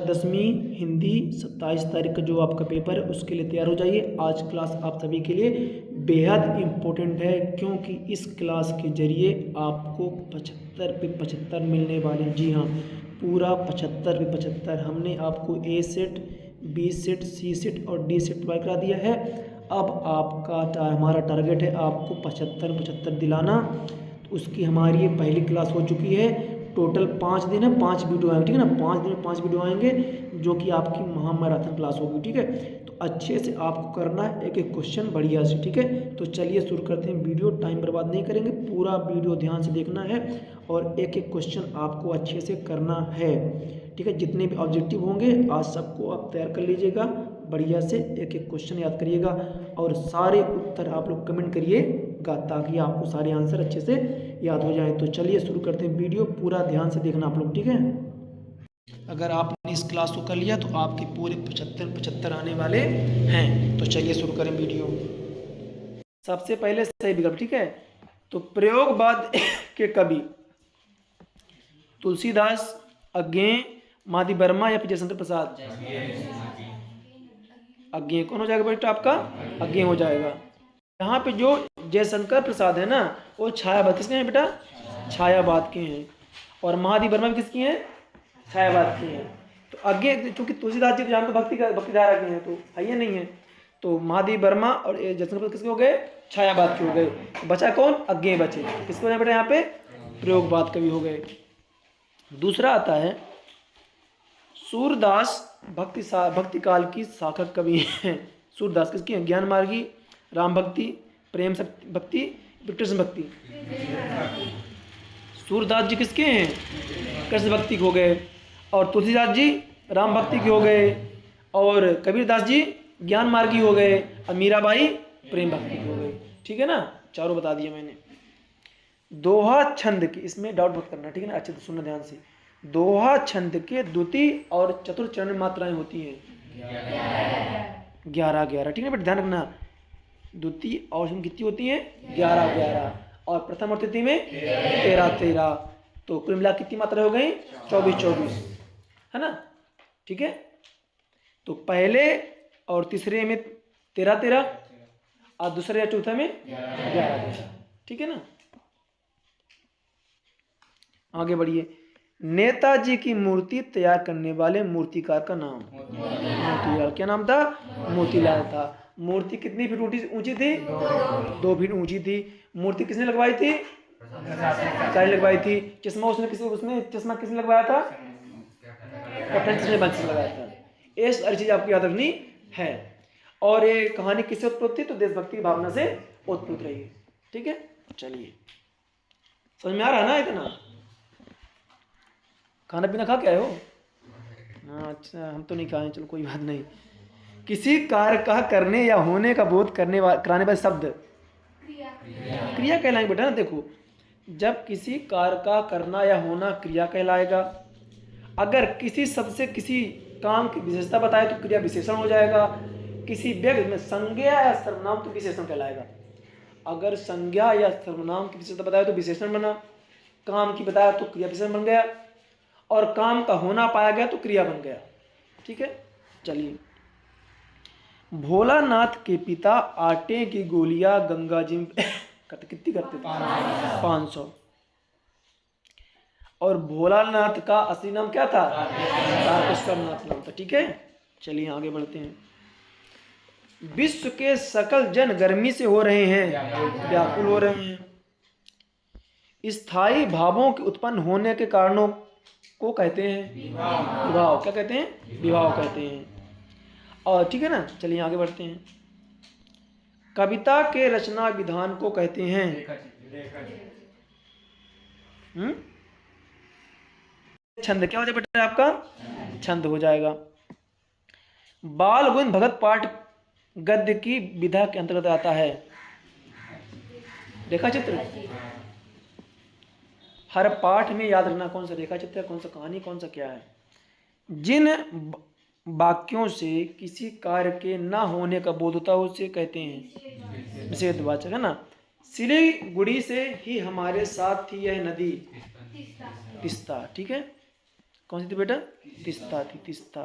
10वीं हिंदी 27 तारीख का जो आपका पेपर है उसके लिए तैयार हो जाइए। आज क्लास आप सभी के लिए बेहद इम्पोर्टेंट है, क्योंकि इस क्लास के जरिए आपको 75 पे 75 मिलने वाले हैं। जी हाँ, पूरा 75 पे 75। हमने आपको ए सेट, बी सेट, सी सेट और डी सेट प्रोवाइड करा दिया है। अब आपका हमारा टारगेट है आपको 75 दिलाना। तो उसकी हमारी ये पहली क्लास हो चुकी है। टोटल 5 दिन है, 5 वीडियो आएंगे, ठीक है ना। 5 दिन में 5 वीडियो आएंगे, जो कि आपकी महामैराथन क्लास होगी, ठीक है। तो अच्छे से आपको करना है, एक एक क्वेश्चन बढ़िया से, ठीक है। तो चलिए शुरू करते हैं वीडियो। टाइम बर्बाद नहीं करेंगे, पूरा वीडियो ध्यान से देखना है और एक एक क्वेश्चन आपको अच्छे से करना है, ठीक है। जितने भी ऑब्जेक्टिव होंगे आज सबको आप तैयार कर लीजिएगा बढ़िया से। एक एक क्वेश्चन याद करिएगा और सारे उत्तर आप लोग कमेंट करिएगा, ताकि आपको सारे आंसर अच्छे से याद हो जाए। तो चलिए शुरू करते हैं वीडियो, पूरा ध्यान से देखना आप लोग, ठीक है। अगर आपने इस क्लास को कर लिया तो आपके पूरे 75 आने वाले हैं। तो चलिए शुरू करें वीडियो। सबसे पहले सही विकल्प, ठीक है। तो प्रयोगवाद के कवि तुलसीदास, अज्ञे, मादी वर्मा या फिर जयशंकर प्रसाद? अज्ञे कौन हो जाएगा बेटा आपका? अज्ञे हो जाएगा। यहाँ पे जो जयशंकर प्रसाद है ना, वो छायावाद किसके हैं बेटा? छायावाद के हैं। और महादी वर्मा भी किसकी हैं? छायावाद की हैं। तो अज्ञे, चूंकि तुलसीदास जी जान तो भक्ति धारा के हैं, तो है ये नहीं है। तो महादेव वर्मा और जयशंकर प्रसाद किसके हो गए? छायावाद के हो गए। तो बचा कौन? अज्ञे बचे। किसके हो बेटा यहाँ पे? प्रयोगवाद कवि हो गए। दूसरा आता है सूरदास, भक्ति काल की शाखा कवि हैं। सूरदास किसकी हैं? ज्ञान मार्गी, राम भक्ति, प्रेम भक्ति, कृष्ण भक्ति। सूरदास जी किसके हैं? कृष्ण भक्ति के हो गए। और तुलसीदास जी राम भक्ति के हो गए। और कबीरदास जी ज्ञान मार्गी हो गए। और मीराबाई प्रेम भक्ति के हो गए, ठीक है ना। चारों बता दिया मैंने। दोहा छंद की, इसमें डाउट मत करना, ठीक है ना। अच्छे से सुनना ध्यान से। दोहा छंद के द्वितीय और चतुर्थ चरण में मात्राएं होती हैं 11, ठीक है बेटा, ध्यान रखना। द्वितीय और कितनी होती हैं? 11। और प्रथम और तृतीय में 13। तो कुल मिला कितनी मात्रा हो गई? 24, है ना, ठीक है। तो पहले और तीसरे में 13 और दूसरे या चौथे में 11, ठीक है ना। आगे बढ़िए। नेताजी की मूर्ति तैयार करने वाले मूर्तिकार का नाम? मोतीलाल। क्या नाम था? मोतीलाल था। मूर्ति कितनी फीट ऊंची थी? 2 फीट ऊंची थी। मूर्ति किसने लगवाई थी? चारी लगवाई थी। चश्मा उसने चश्मा किसने लगवाया था? कैप्टन किसने लगाया था? ये सारी चीज आपको याद रखनी है। और ये कहानी किससे उत्पन्न थी? तो देशभक्ति की भावना से उत्पन्न रही है, ठीक है। चलिए, समझ में आ रहा है ना इतना? खाना पीना खा के आए हो? हाँ, अच्छा, हम तो नहीं खाए, चलो कोई बात नहीं। किसी कार्य का करने या होने का बोध कराने वाले शब्द क्रिया कहलाएंगे बेटा ना। देखो, जब किसी कार्य का करना या होना क्रिया कहलाएगा। अगर किसी शब्द से किसी काम की विशेषता बताए तो क्रिया विशेषण हो जाएगा। किसी व्यक्ति में संज्ञा या सर्वनाम तो विशेषण कहलाएगा। अगर संज्ञा या सर्वनाम की विशेषता बताए तो विशेषण बना। काम की बताया तो क्रिया विशेषण बन गया। और काम का होना पाया गया तो क्रिया बन गया, ठीक है। चलिए, भोलानाथ के पिता आटे की गोलियां गंगा जी में कितनी करते थे? 500। और भोलानाथ का असली नाम क्या था? तारकेश्वर नाथ नाम था, ठीक है। चलिए आगे बढ़ते हैं। विश्व के सकल जन गर्मी से हो रहे हैं, व्याकुल हो रहे हैं। स्थायी भावों के उत्पन्न होने के कारणों को कहते हैं विभाव। क्या कहते हैं? विभाव कहते हैं। और ठीक है ना। चलिए आगे बढ़ते हैं। कविता के रचना विधान को कहते हैं छंद। क्या हो जाएगा बेटा आपका? छंद हो जाएगा। बाल गोविंद भगत पाठ गद्य की विधा के अंतर्गत आता है। रेखा चित्र। हर पाठ में याद रखना कौन सा रेखा चित्र है, कौन सा कहानी, कौन सा क्या है। जिन वाक्यों से किसी कार्य के ना होने का बोध होता है उसे कहते हैं विशेषवाचक, है ना। सिलीगुड़ी से ही हमारे साथ थी यह नदी तीस्ता, ठीक है। कौन सी थी बेटा? तिस्ता थी, तिस्ता।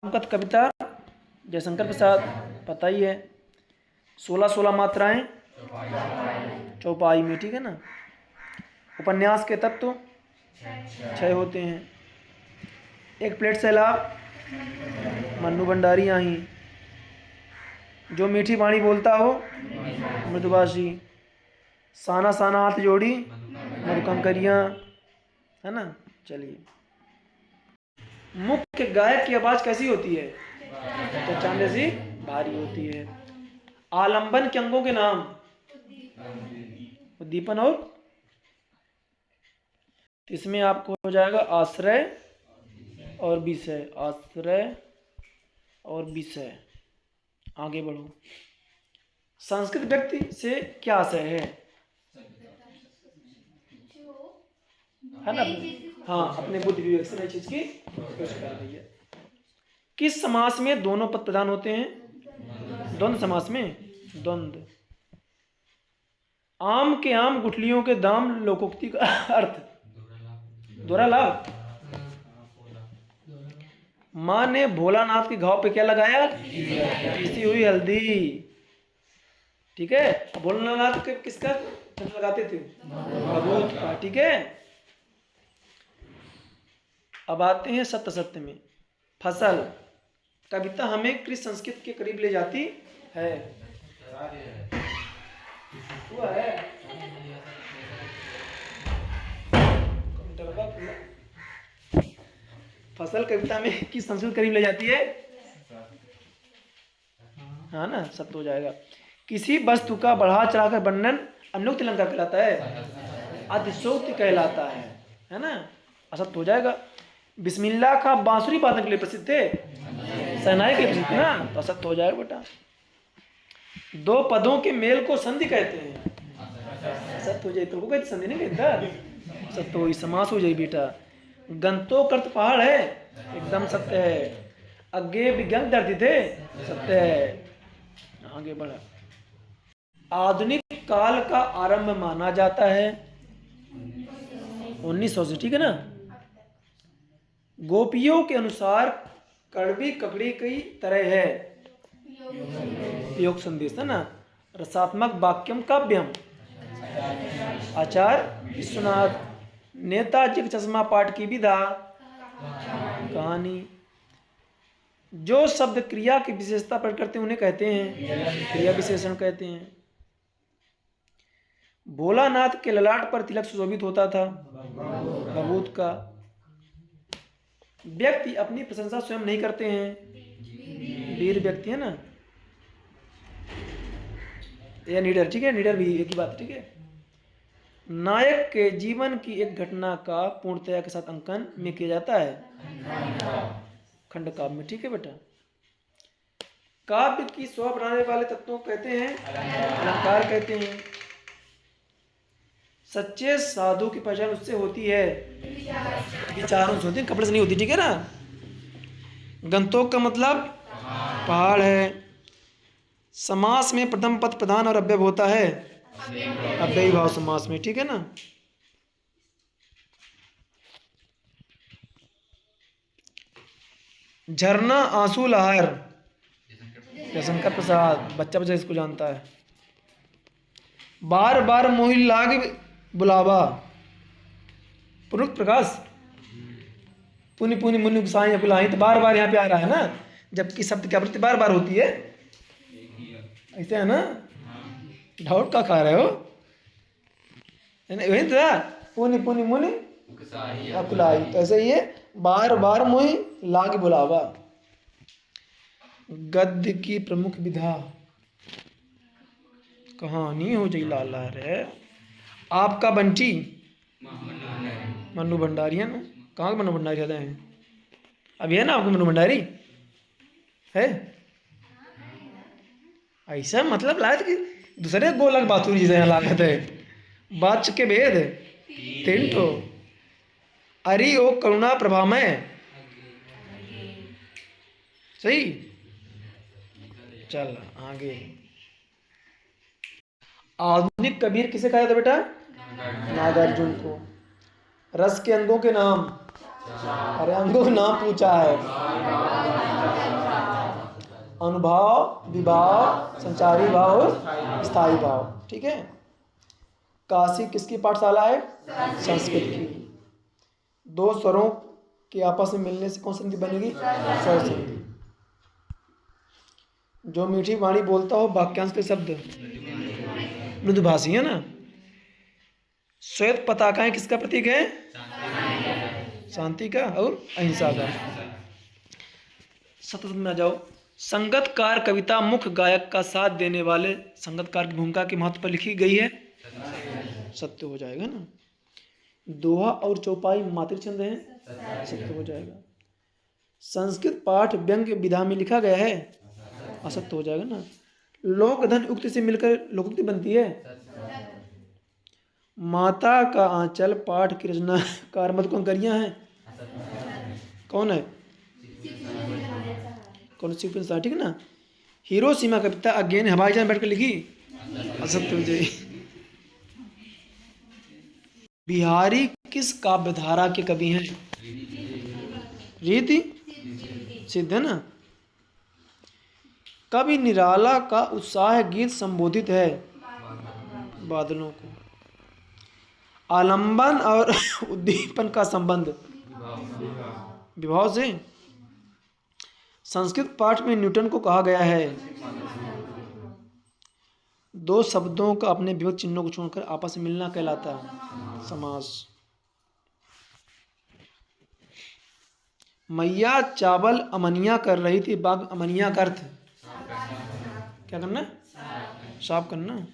कविता जयशंकर प्रसाद, पता ही है। 16 मात्राएं चौपाई में, ठीक है ना। उपन्यास के तत्व 6 होते हैं। एक प्लेट सैलाब मन्नू भंडारी आई। जो मीठी वाणी बोलता हो मृदुभाषी। साना साना हाथ जोड़ी मधुकंकरियाँ, है ना। चलिए, मुख्य गायक की आवाज कैसी होती है? तो चांद जैसी भारी होती है। आलंबन के अंगों के नाम? उद्दीपन और, इसमें आपको हो जाएगा आश्रय और विषय। आश्रय और विषय। आगे बढ़ो। संस्कृत व्यक्ति से क्या आशय है ना। हाँ, अपने बुद्धि विवेक से नई चीज की खोज कर रही है। किस समास में दोनों पद प्रधान होते हैं? द्वंद्व समास में। द्वंद्व। आम के आम गुठलियों के दाम लोकोक्ति का अर्थ? दोहरा लाभ। माँ ने भोलानाथ के घाव पे क्या लगाया? पीसी हुई हल्दी, ठीक है। भोलानाथ के किसका चित्र लगाते थे? भभूत का, ठीक है। अब आते हैं सत्य सत्य में। फसल। कविता हमें कृषि संस्कृति के करीब ले जाती है। हुआ है। फसल कविता में किस संस्कृति करीब ले जाती है? हाँ ना, सत्य हो जाएगा। किसी वस्तु का बढ़ा चढ़ाकर वर्णन अनुक्त अलंकार कहलाता है, अतिशोक्ति कहलाता है ना। असत्य हो जाएगा। बिस्मिल्लाह का बांसुरी वादन के लिए प्रसिद्ध थे, शहनाई के लिए प्रसिद्ध ना, तो असत्य हो जाएगा बेटा। दो पदों के मेल को संधि कहते हैं, असत्य हो जाए। तो कहते संधि नहीं कहता, असत्य हो, समास हो जाए बेटा। गंतोकृत पहाड़ है, एकदम सत्य है। अज्ञे विज्ञान विद्यार्थी थे, सत्य है। आगे बढ़ा। आधुनिक काल का आरंभ माना जाता है 1900 से, ठीक है ना। गोपियों के अनुसार कड़वी ककड़ी की तरह है, योग संदेश है ना। रसात्मक वाक्यम काव्यम। आचार्य विश्वनाथ। नेताजी का चश्मा पाठ की विधा, कहानी। जो शब्द क्रिया की विशेषता प्रकट करते हैं उन्हें कहते हैं क्रिया विशेषण कहते हैं। भोलानाथ के ललाट पर तिलक सुशोभित होता था, भभूत का। व्यक्ति अपनी प्रशंसा स्वयं नहीं करते हैं, वीर व्यक्ति है ना, या निडर, ठीक है। निडर भी एक ही बात, ठीक है। नायक के जीवन की एक घटना का पूर्णतया के साथ अंकन में किया जाता है, खंड काव्य में, ठीक है बेटा। काव्य की शोभा बढ़ाने वाले तत्वों कहते हैं अलंकार कहते हैं। सच्चे साधु की पहचान उससे होती है, विचारों से होती है, कपड़े से नहीं होती, ठीक है ना। गंतोक का मतलब पहाड़ है। समास में प्रथम पद प्रधान और अव्यय होता है, अव्ययी भाव समास में, ठीक है ना। झरना आंसू लहर, जयशंकर प्रसाद, बच्चा बच्चा इसको जानता है। बार बार मोहि लाग बुलावा, पुरुष प्रकाश। पुनि पुनि मुनि साई बुलाई, तो बार बार यहाँ पे आ रहा है ना, जबकि शब्द की आवृत्ति बार बार होती है, ऐसे है ना। डाउट का खा रहे हो, वही तो पुनि पुनि मुनि बुलाई, तो ऐसे ही है, बार बार मोहि लाग बुलावा। गद्य की प्रमुख विधा, कहानी हो जाई लाल रे। आपका बंटी मन्नू भंडारी है ना। कहाँ के मन्नू भंडारी रहते हैं? अभी है ना आपको मन्नू भंडारी है? ऐसा मतलब लायक कि दूसरे गोलक बाथुर जी से लागत है। बात के भेद 3 ठो। अरि ओ करुणा प्रभा में, सही। चल आगे। आधुनिक कबीर किसे कहा था बेटा? नागार्जुन को। रस के अंगों के नाम, अरे अंगों के नाम पूछा है। अनुभाव, विभाव, संचारी भाव और स्थायी भाव। ठीक है। काशी किसकी पाठशाला है? संस्कृत की। दो स्वरों के आपस में मिलने से कौन संधि बनेगी? स्वर संधि। जो मीठी वाणी बोलता हो वाक्यांश के शब्द मृदुभाषी है ना। श्वेत पताकाएं किसका प्रतीक है? शांति का और अहिंसा का। सतत में आ जाओ। संगतकार कविता मुख्य गायक का साथ देने वाले संगतकार की भूमिका के महत्व पर लिखी गई है। सत्य हो जाएगा ना। दोहा और चौपाई मातृछंद है, सत्य हो जाएगा। संस्कृत पाठ व्यंग्य विधा में लिखा गया है, असत्य हो जाएगा ना। लोकधन उक्ति से मिलकर लोकोक्ति बनती है। माता का आंचल पाठ की रचना कार मत कौन करिया है? कौन है? कौन सी? ठीक है ना। हिरोशिमा कविता अगेन हवाई जहाज बैठकर लिखी, असत्य हो जाएगी। बिहारी किस काव्यधारा के कवि हैं? रीति सिद्ध है ना। कवि निराला का उत्साह गीत संबोधित है बादलों को। आलंबन और उद्दीपन का संबंध विभाव से। संस्कृत पाठ में न्यूटन को कहा गया है। दो शब्दों का अपने विभक्त चिन्हों को छोड़कर आपस में मिलना कहलाता है समास। मैया चावल अमनिया कर रही थी, बाग अमनिया का अर्थ क्या करना? साफ करना।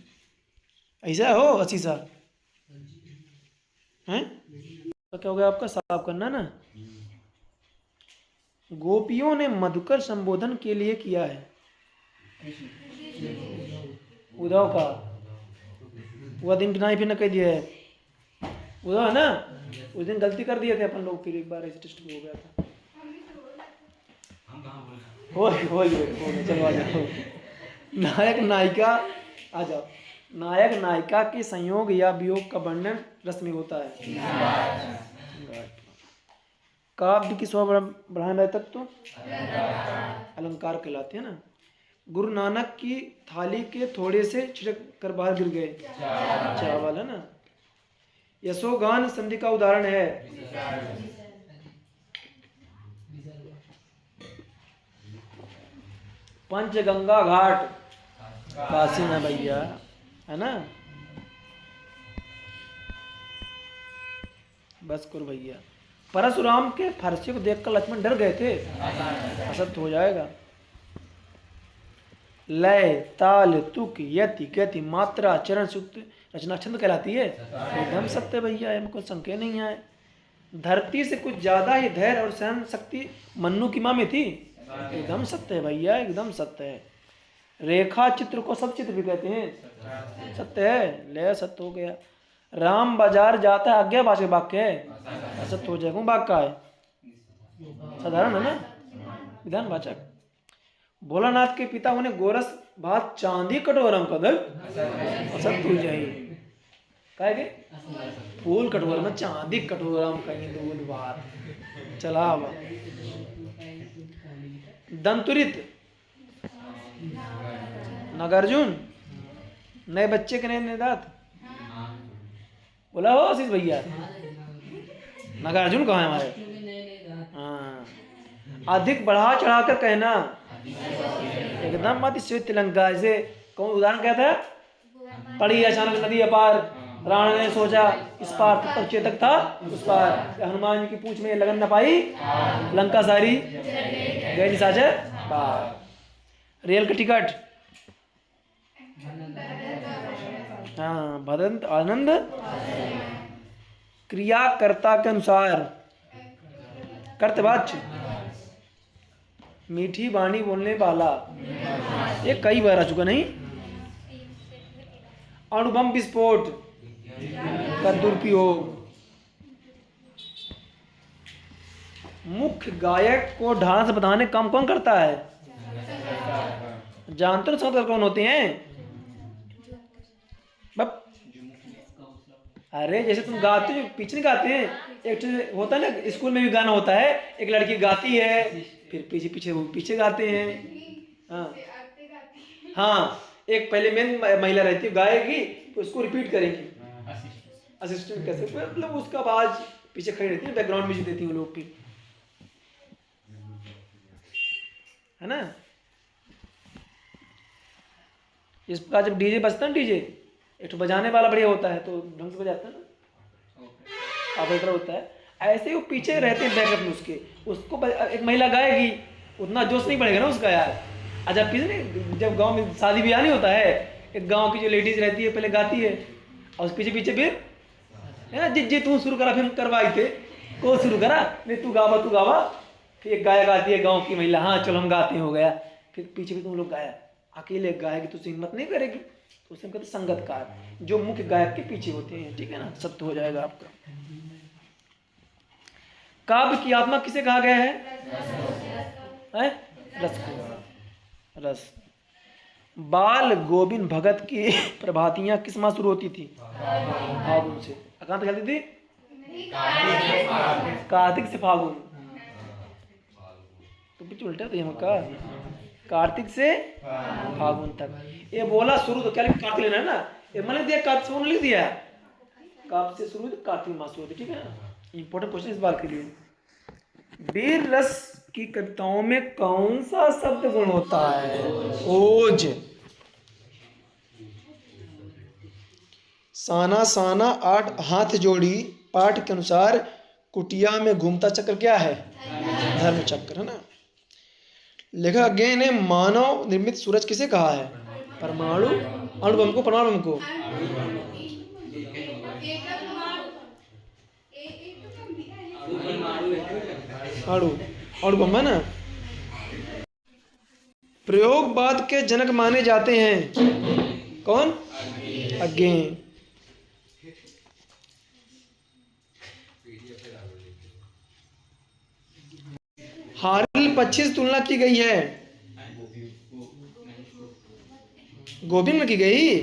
ऐसा हो असीसा हैं तो क्या हो गया आपका? साफ करना ना। गोपियों ने मधुकर संबोधन के लिए किया है उद्धव का। वह दिन गिनाई फिर न कह दिया है उद्धव है ना। उस दिन गलती कर दिए थे अपन लोग, फिर एक बार ऐसे टेस्ट हो गया था। हो चलो आ जाओ। नायक नायिका आ जाओ। नायक नायिका के संयोग या वियोग का वर्णन रस में होता है। काव्य की शोभा बढ़ाने तक तो अलंकार कहलाते हैं ना। गुरु नानक की थाली के थोड़े से छिड़क कर बाहर गिर गए, चावल है ना। यशोगान संधि का उदाहरण है। पंचगंगा घाट काशी में भैया है ना। बस करो भैया। परशुराम के फरसे को देखकर लक्ष्मण डर गए थे, असत्य हो जाएगा। लय ताल तुक यति गति मात्रा चरण सूक्त रचना छंद कहलाती है। एकदम सत्य भैया, हमको संख्या नहीं है। धरती से कुछ ज्यादा ही धैर्य और सहन शक्ति मन्नू की माँ में थी। एकदम सत्य है भैया, एकदम सत्य है। रेखा चित्र को सब चित्र भी कहते हैं, सत्य है। ले सत्य हो गया। राम बाजार जाता है आज्ञावाचक वाक्य है, सत्य हो जाएगा। वाक्य का है साधारण है ना, विधानवाचक। भोलानाथ के पिता उन्हें गोरस भात चांदी कटोरम कदर असत्य हो जाएगी। कहे फूल कटोरा में चांदी कटोरम कहीं दूध भात चला। दंतुरित नागार्जुन नए बच्चे के नए दांत बोला हो आशीष भैया। नागार्जुन कहाँ है हमारे? हाँ। अधिक बढ़ा चढ़ा कर कहना एकदम मत। श्वेत तिलंका से कौन उदाहरण क्या था? पड़ी अचानक नदी अपार, राणा ने सोचा इस पार, तब चेतक था उस पार। हनुमान की पूंछ में लगन न पाई, लंका सारी गए निशाचर पार। रेल का टिकट हाँ भदंत आनंद। क्रियाकर्ता के अनुसार कर्तवाच्य मीठी वाणी बोलने वाला, ये कई बार आ चुका नहीं। अणुबम विस्फोट का दुरुपयोग। मुख्य गायक को ढाल से बताने काम कौन करता है? जानते हो कौन होते हैं? अरे जैसे तुम गाते हो पीछे नहीं गाते हैं, एक तो होता है ना स्कूल में भी गाना होता है, एक लड़की गाती है फिर पीछे पीछे वो पीछे गाते हैं। हाँ हाँ, एक पहले मेन महिला रहती है गाएगी तो उसको रिपीट करेंगी, असिस्टेंट कैसे मतलब उसका आवाज पीछे खड़ी रहती है, बैकग्राउंड म्यूजिक देती है वो लोग की, है ना। इस प्रकार जब डीजे बजता है ना, डीजे एक तो बजाने वाला बढ़िया होता है तो ढंग से बजाता है ना, ऑपरेटर होता है, ऐसे ही वो पीछे रहते हैं बैकअप में उसके, उसको एक महिला गाएगी उतना जोश नहीं पड़ेगा ना उसका यार। अच्छा पीछे नहीं, जब गांव में शादी ब्याह नहीं होता है, एक गांव की जो लेडीज रहती है पहले गाती है और उस पीछे पीछे फिर है ना, जी तू शुरू करा, फिर हम करवाई थे को शुरू करा, नहीं तू गावा, फिर एक गायक आती है गाँव की महिला, हाँ चलो हम गाते हैं, हो गया, फिर पीछे भी तुम लोग गाया, अकेले गाएगी तो हिम्मत नहीं करेगी, तो उसे हम कहते संगतकार, जो मुख्य गायक के पीछे होते हैं, ठीक है ना, सत्य हो जाएगा आपका। काव्य की आत्मा किसे कहा गया है? रस को, रस। बाल गोविंद भगत की प्रभातियां किस माह शुरू होती थी? फागुन से। कहाँ तक चलती थी? कार्तिक से फागुन। तो बीच उल्टा तो यहाँ का कार्तिक से फागुन तक, ये बोला शुरू तो क्या कार्तिक लेना है ना, ये मैंने दिया कार्तिक से लिख दिया, कार्तिक से शुरू कार्तिक मास शुरू होती, ठीक है ना। इंपॉर्टेंट क्वेश्चन इस बार के लिए, वीर रस की कविताओं में कौन सा शब्द गुण होता है? ओज। साना साना आठ हाथ जोड़ी, पाठ के अनुसार कुटिया में घूमता चक्र क्या है? धर्म चक्र, है ना। लेखक अज्ञे ने मानव निर्मित सूरज किसे कहा है? परमाणु अणुबम को, परमाणु बम को। अणु अणुबम है ना। प्रयोगवाद के जनक माने जाते हैं कौन? अज्ञे। हारिल पक्षी से तुलना की गई है, गोविंद में की गई।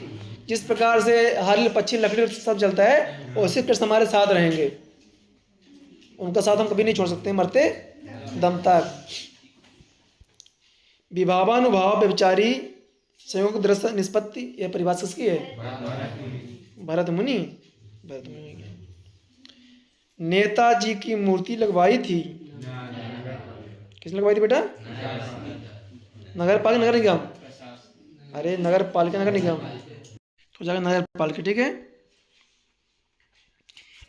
जिस प्रकार से हारिल पक्षी लकड़ी सब चलता है, उसी कृष्ण हमारे साथ रहेंगे, उनका साथ हम कभी नहीं छोड़ सकते मरते दम तक। विभावानुभाव व्यभिचारी संयोग दृश्य निष्पत्ति, यह परिभाषा किसकी है? भरत मुनि। भरत मुनि की। नेताजी की मूर्ति लगवाई थी, किसने लगवाई थी बेटा? नगर पालिका नगर निगम? अरे नगर पालिका नगर निगम तो जाकर नगर पालिका, ठीक है।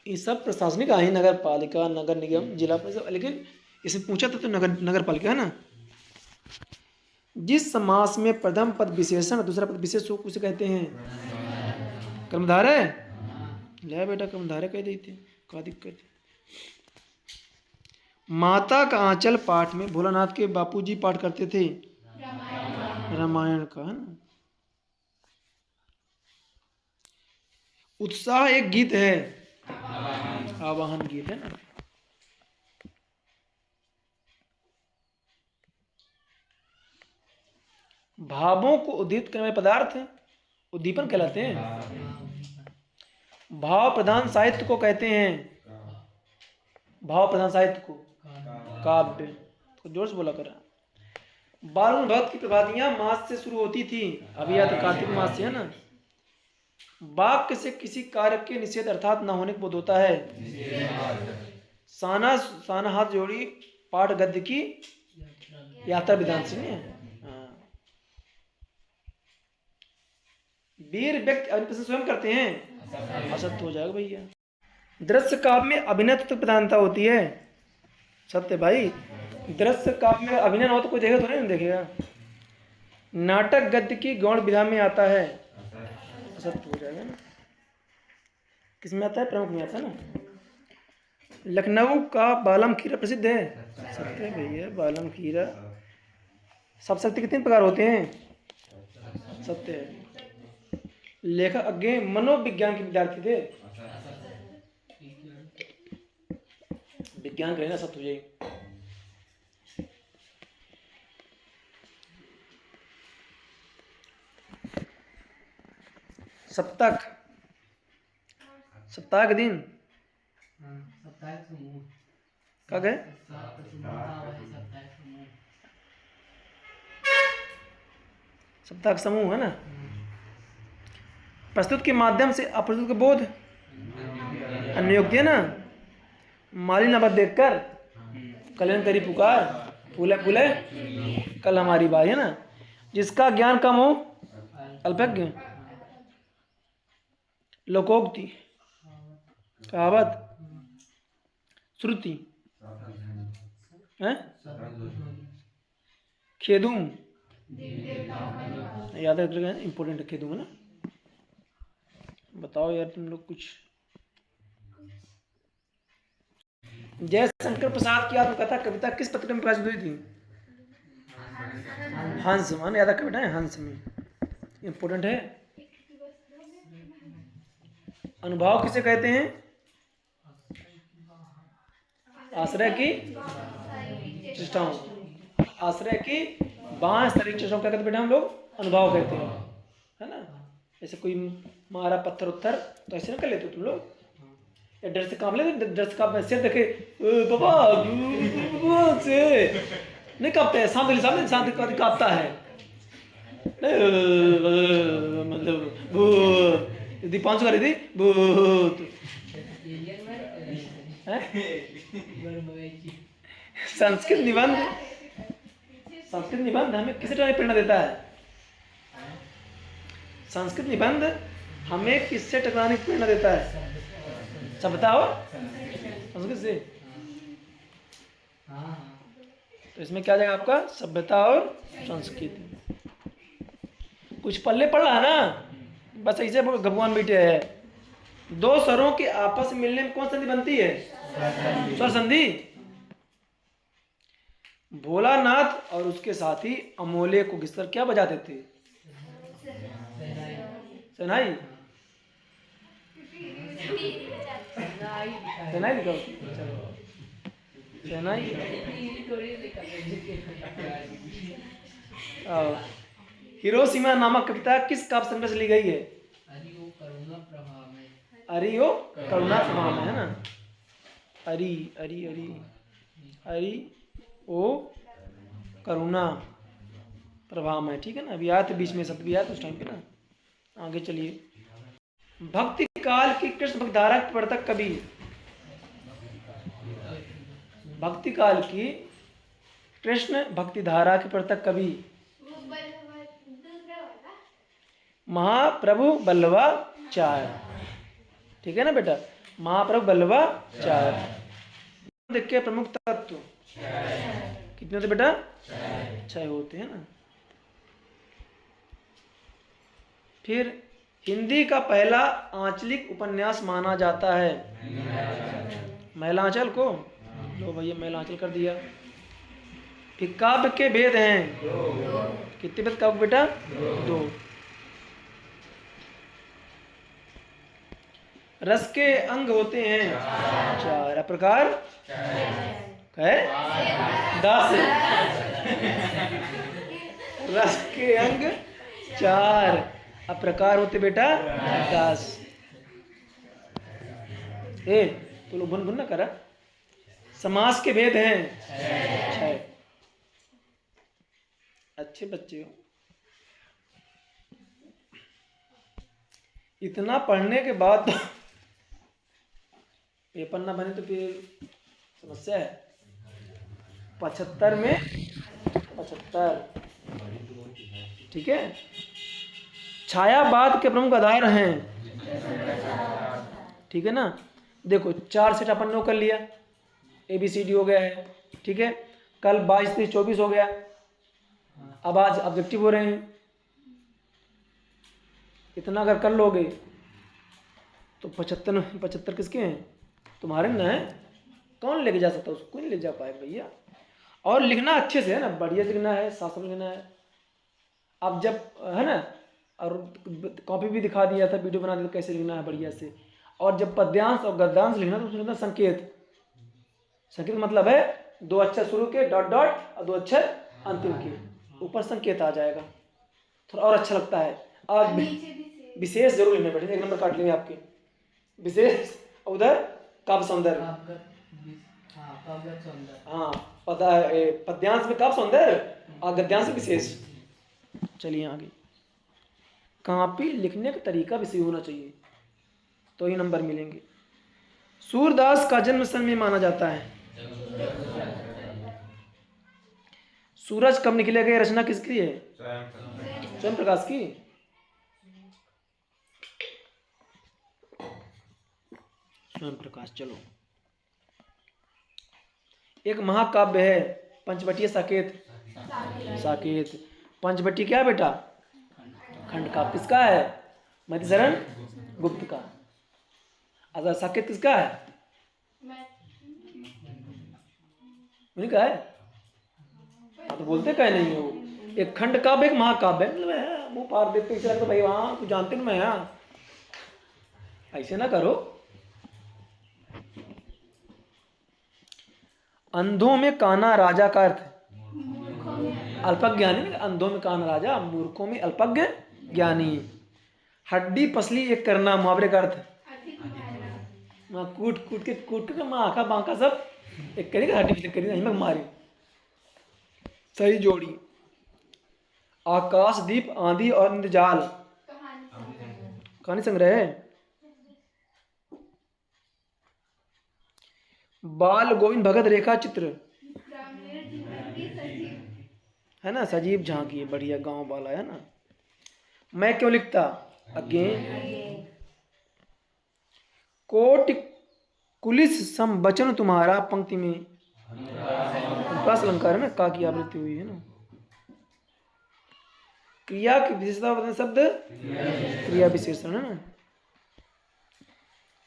ये सब प्रशासनिक आई, नगर पालिका नगर निगम जिला परिषद, लेकिन इसे पूछा था तो नगर पालिका है ना। जिस समास में प्रथम पद विशेषण दूसरा पद विशेष हो उसे कहते हैं कर्मधारय। ले बेटा कर्मधारय कह देते, क्या दिक्कत है। माता का आंचल पाठ में भोलानाथ के बापूजी पाठ करते थे रामायण का, है ना। उत्साह एक गीत है, आवाहन गीत है ना। भावों को उद्दीपित करने वाले पदार्थ उद्दीपन कहलाते हैं। भाव प्रधान साहित्य को कहते हैं, भाव प्रधान साहित्य को काव्य। तो जोर से बोला करा। बाल भक्त की प्रभातियां मास से शुरू होती थी, अभी या तो कार्तिक मास से, है ना। वाक्य से किसी कार्य के निषेध अर्थात न होने का बोध होता है। साना साना हाथ जोड़ी पाठ गद्य की यात्रा विधान से नहीं है। वीर व्यक्ति अपनी पसंद स्वयं करते हैं, असत्य हो जाएगा भैया। दृश्य काव्य में अभिनय तो प्रधानता होती है, सत्य भाई। दृश्य काव्य में अभिनय हो तो कोई देखेगा तो नहीं देखेगा। नाटक गद्य की गौण विधा में आता है, असत्य हो जाएगा ना। किसमें आता है? प्रमुख में आता है ना। लखनऊ का बालम खीरा प्रसिद्ध है, सत्य भैया। बालम खीरा। सब शक्ति कितने प्रकार होते हैं, सत्य है। लेखक अज्ञे मनोविज्ञान के विद्यार्थी थे, विज्ञान कहना सत्य हो जाएगी। सप्तक सप्ताह के दिन क्या गए? सप्ताह का समूह है ना। प्रस्तुत के माध्यम से अप्रस्तुत का बोध, अन्योक्ति है ना। माली नबत देखकर कल्याण करी पुकार, फूले फूले कल हमारी बाई है ना। जिसका ज्ञान कम हो अल्पज्ञ, लोकोक्ति, कहावत, श्रुति है, खेदुम, याद रखिएगा इंपॉर्टेंट है खेदुम है ना। बताओ यार तुम लोग कुछ। जयशंकर प्रसाद की आत्मकथा कविता किस पत्र में प्रकाशित हुई थी? हंस, मान याद रखा बेटा है, हंस में इंपॉर्टेंट है। अनुभाव किसे कहते हैं? आश्रय की चेष्टाओं, आश्रय की बांस तरीके चेष्टाओं क्या कहते बेटा हम लोग? अनुभाव कहते हैं है ना। जैसे कोई मारा पत्थर उत्थर तो ऐसे ना कर लेते तुम लोग, या डर से कांप लेते, डर से कांप सिर देखे बाबा से नहीं कांपते हैं, सामने सामने कांपता है मतलब दीपांशु कर रही थी भूत। संस्कृत निबंध हमें किस तरह प्रेरणा देता है? संस्कृत निबंध हमें किससे टकराने की प्रेरणा देता है? सभ्यता और संस्कृत से। तो इसमें क्या जाएगा आपका? सभ्यता और संस्कृति। कुछ पल्ले पड़ रहा है ना, बस ऐसे भगवान बैठे हैं। दो स्वरों के आपस में मिलने में कौन संधि बनती है? स्वर संधि। भोलानाथ और उसके साथी अमोले को घिसकर क्या बजाते थे? शहनाई। शहनाई दिखाओ, शहनाई। हिरोशिमा नामक कविता किस काव्य संग्रह से ली गई है? अरि ओ करुणा प्रभा में है ना। अरि अरि अरि अरि ओ करुणा प्रभा में, ठीक है ना। अभी आया था बीच में शब्द भी आया था उस टाइम पे ना। आगे चलिए। भक्ति काल की कृष्ण भक्तिधारा के प्रवर्तक कवि? भक्ति काल की कृष्ण भक्तिधारा के प्रवर्तक कवि? महाप्रभु बल्लवाचार्य, ठीक है ना बेटा। महाप्रभु बल्लवाचार्य के प्रमुख तत्व कितने होते बेटा? 6 होते हैं ना। फिर हिंदी का पहला आंचलिक उपन्यास माना जाता है महिलांचल को। लो भैया महिलांचल कर दिया। फिर काव्य के भेद हैं कितने भेद काव्य बेटा? 2। रस के अंग होते हैं 4 प्रकार है 10। रस के अंग 4 अप्रकार होते बेटा 10। तो लोग भुन ना करा। समास के भेद हैं 6। अच्छे बच्चे हो। इतना पढ़ने के बाद पेपर ना बने तो फिर समस्या है। 75 में 75, ठीक है। छायावाद के प्रमुख आधार हैं, ठीक है ना। देखो 4 सेट अपन ने कर लिया, ABCD हो गया है, ठीक है। कल 22, 23, 24 हो गया। अब आज ऑब्जेक्टिव हो रहे हैं। इतना अगर कर लोगे तो 75 किसके हैं? तुम्हारे ना है। कौन लेके जा सकता है उसको? कोई नहीं ले जा पाएगा भैया। और लिखना अच्छे से है ना, बढ़िया लिखना है, शास्त्र लिखना है। अब जब है ना, और कॉपी भी दिखा दिया था, वीडियो बना दिया कैसे लिखना है बढ़िया से। और जब पद्यांश और गद्यांश लिखना तो उसमें लिखना संकेत। संकेत मतलब है 2 अक्षर शुरू के डॉट डॉट और 2 अक्षर अंतिम के, ऊपर संकेत आ जाएगा, थोड़ा और अच्छा लगता है। और विशेष जरूर लिखना पड़ेगा, 1 नंबर काट लेंगे आपके। विशेष, उधर काव्य सौंदर्य। हाँ, पद्यांश में काव्य सौंदर्य और गद्यांश विशेष। चलिए आगे। कापी लिखने का तरीका भी सही होना चाहिए तो ही नंबर मिलेंगे। सूरदास का जन्म सन में माना जाता है। सूरज कब निकलेगा, ये रचना किसकी है? स्वयं प्रकाश की। स्वयं प्रकाश। चलो, एक महाकाव्य है पंचवटीय साकेत। साकेत पंचवटी क्या है बेटा? खंड काव्य। किसका है? मतिशरण गुप्त का। अगर साकेत किसका है? उन्हीं का है। आप तो बोलते कह नहीं हो। एक खंड काव्य, एक महाकाव्य है। मतलब है मुंह पार देते इसे लगता भाई वहां तू जानते ना मैं यहाँ, ऐसे ना करो। अंधों में काना राजा का अर्थ अल्पज्ञानी। अंधों में काना राजा, मूर्खों में अल्पज्ञ ज्ञानी। हड्डी पसली एक करना, मुहावरे का अर्थ कूट कूट के माँ आका बांका सब एक करेगा, हड्डी पसली करेगा, हिम्मत मारी। सही जोड़ी। आकाशदीप, आंधी और इंद्रजाल कहानी संग्रह है। बाल गोविंद भगत रेखा चित्र है ना। सजीव झांकी, बढ़िया गांव वाला है ना। मैं क्यों लिखता अगेन। कोट कुलिस सम बचन तुम्हारा, पंक्ति में अनुप्रास अलंकार है ना, का की आवृत्ति हुई है ना। क्रिया की विशेषता बताने शब्द क्रिया विशेषण है ना।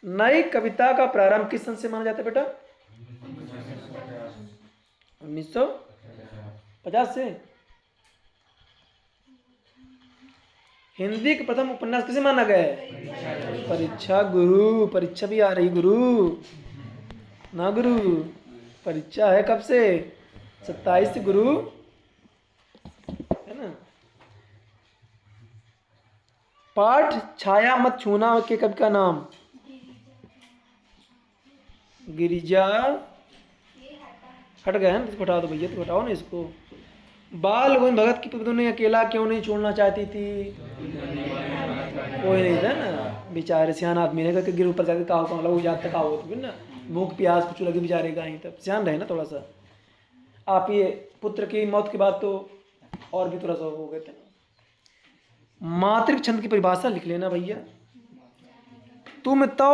नई कविता का प्रारंभ किस सन से माना जाता है बेटा? 1950 से। हिंदी का प्रथम उपन्यास किसे माना गया है? परीक्षा गुरु। परीक्षा भी आ रही गुरु ना गुरु। परीक्षा है कब से? 27 से गुरु है ना। पाठ छाया मत छूना के कवि का नाम? गिरिजा। हट गया है ना, इसको हटा दो भैया, तो हटाओ ना इसको। बाल गोविंद भगत की पुत्र ने अकेला क्यों नहीं छोड़ना चाहती थी? कोई नहीं था ना बेचारे, सियान आदमी ने कि गिर ऊपर जाकर कहा लग जाता कहा होती ना, भूख प्यास कुछ लगी बेचारे का ही, तब सियान रहे ना थोड़ा सा। आप ये पुत्र की मौत के बाद तो और भी थोड़ा सा हो गए थे। मातृक छंद की परिभाषा लिख लेना भैया। तुम तो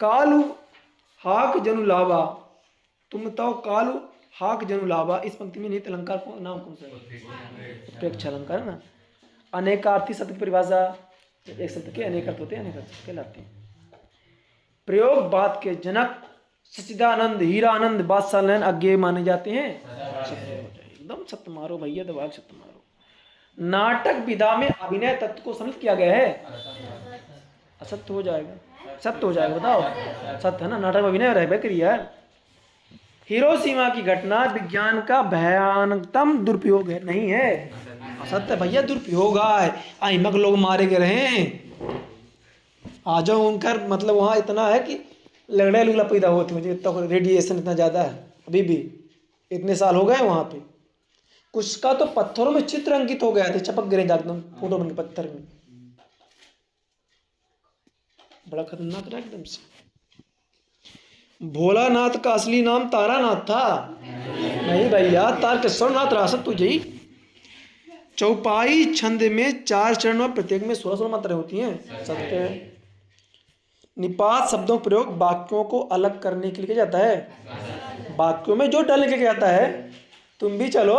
कालू हाक जनु लावा। तुम तो कालू हाक जनु लावा। इस पंक्ति में निहित अलंकार को नाम कौन सा है? उत्प्रेक्ष अलंकार है ना। अनेकार्थी शब्द की परिभाषा, एक शब्द के अनेक अर्थ होते हैं, अनेक अर्थ कहलाते हैं। प्रयोग बात के जनक सच्चिदानंद, हीरानंद, बादशाह नयन अज्ञेय माने जाते हैं। एकदम सत्य मारो भैया, दबाव सत्य मारो। नाटक विधा में अभिनय तत्व को सम्मिलित किया गया है। असत्य हो जाएगा, सत्य हो जाएगा, बताओ सत्य है ना। नाटक में अभिनय रह करिए यार। हिरोशिमा की घटना विज्ञान का भयानकतम दुरुपयोग है, नहीं है, असत्य भैया, दुरुपयोग है। अहिमक लोग मारे गए रहे, आ जाओ उनका मतलब वहाँ इतना है कि लड़ाई लुगला पैदा होती है, इतना रेडिएशन इतना ज़्यादा है, अभी भी इतने साल हो गए वहाँ पे। कुछ का तो पत्थरों में चित्र अंकित हो गया थे, चपक गिरे एकदम फोटो बन के पत्थर में, बड़ा खतरनाक रहा एकदम से। भोलानाथ का असली नाम तारानाथ था। नहीं भैया, तारकेश्वरनाथ रासत तुझे। चौपाई छंद में 4 चरण और प्रत्येक में 16 मात्राएं होती हैं। सत्य। निपात शब्दों का प्रयोग वाक्यों को अलग करने के लिए किया जाता है। वाक्यों में जो डालने के लिए जाता है, तुम भी चलो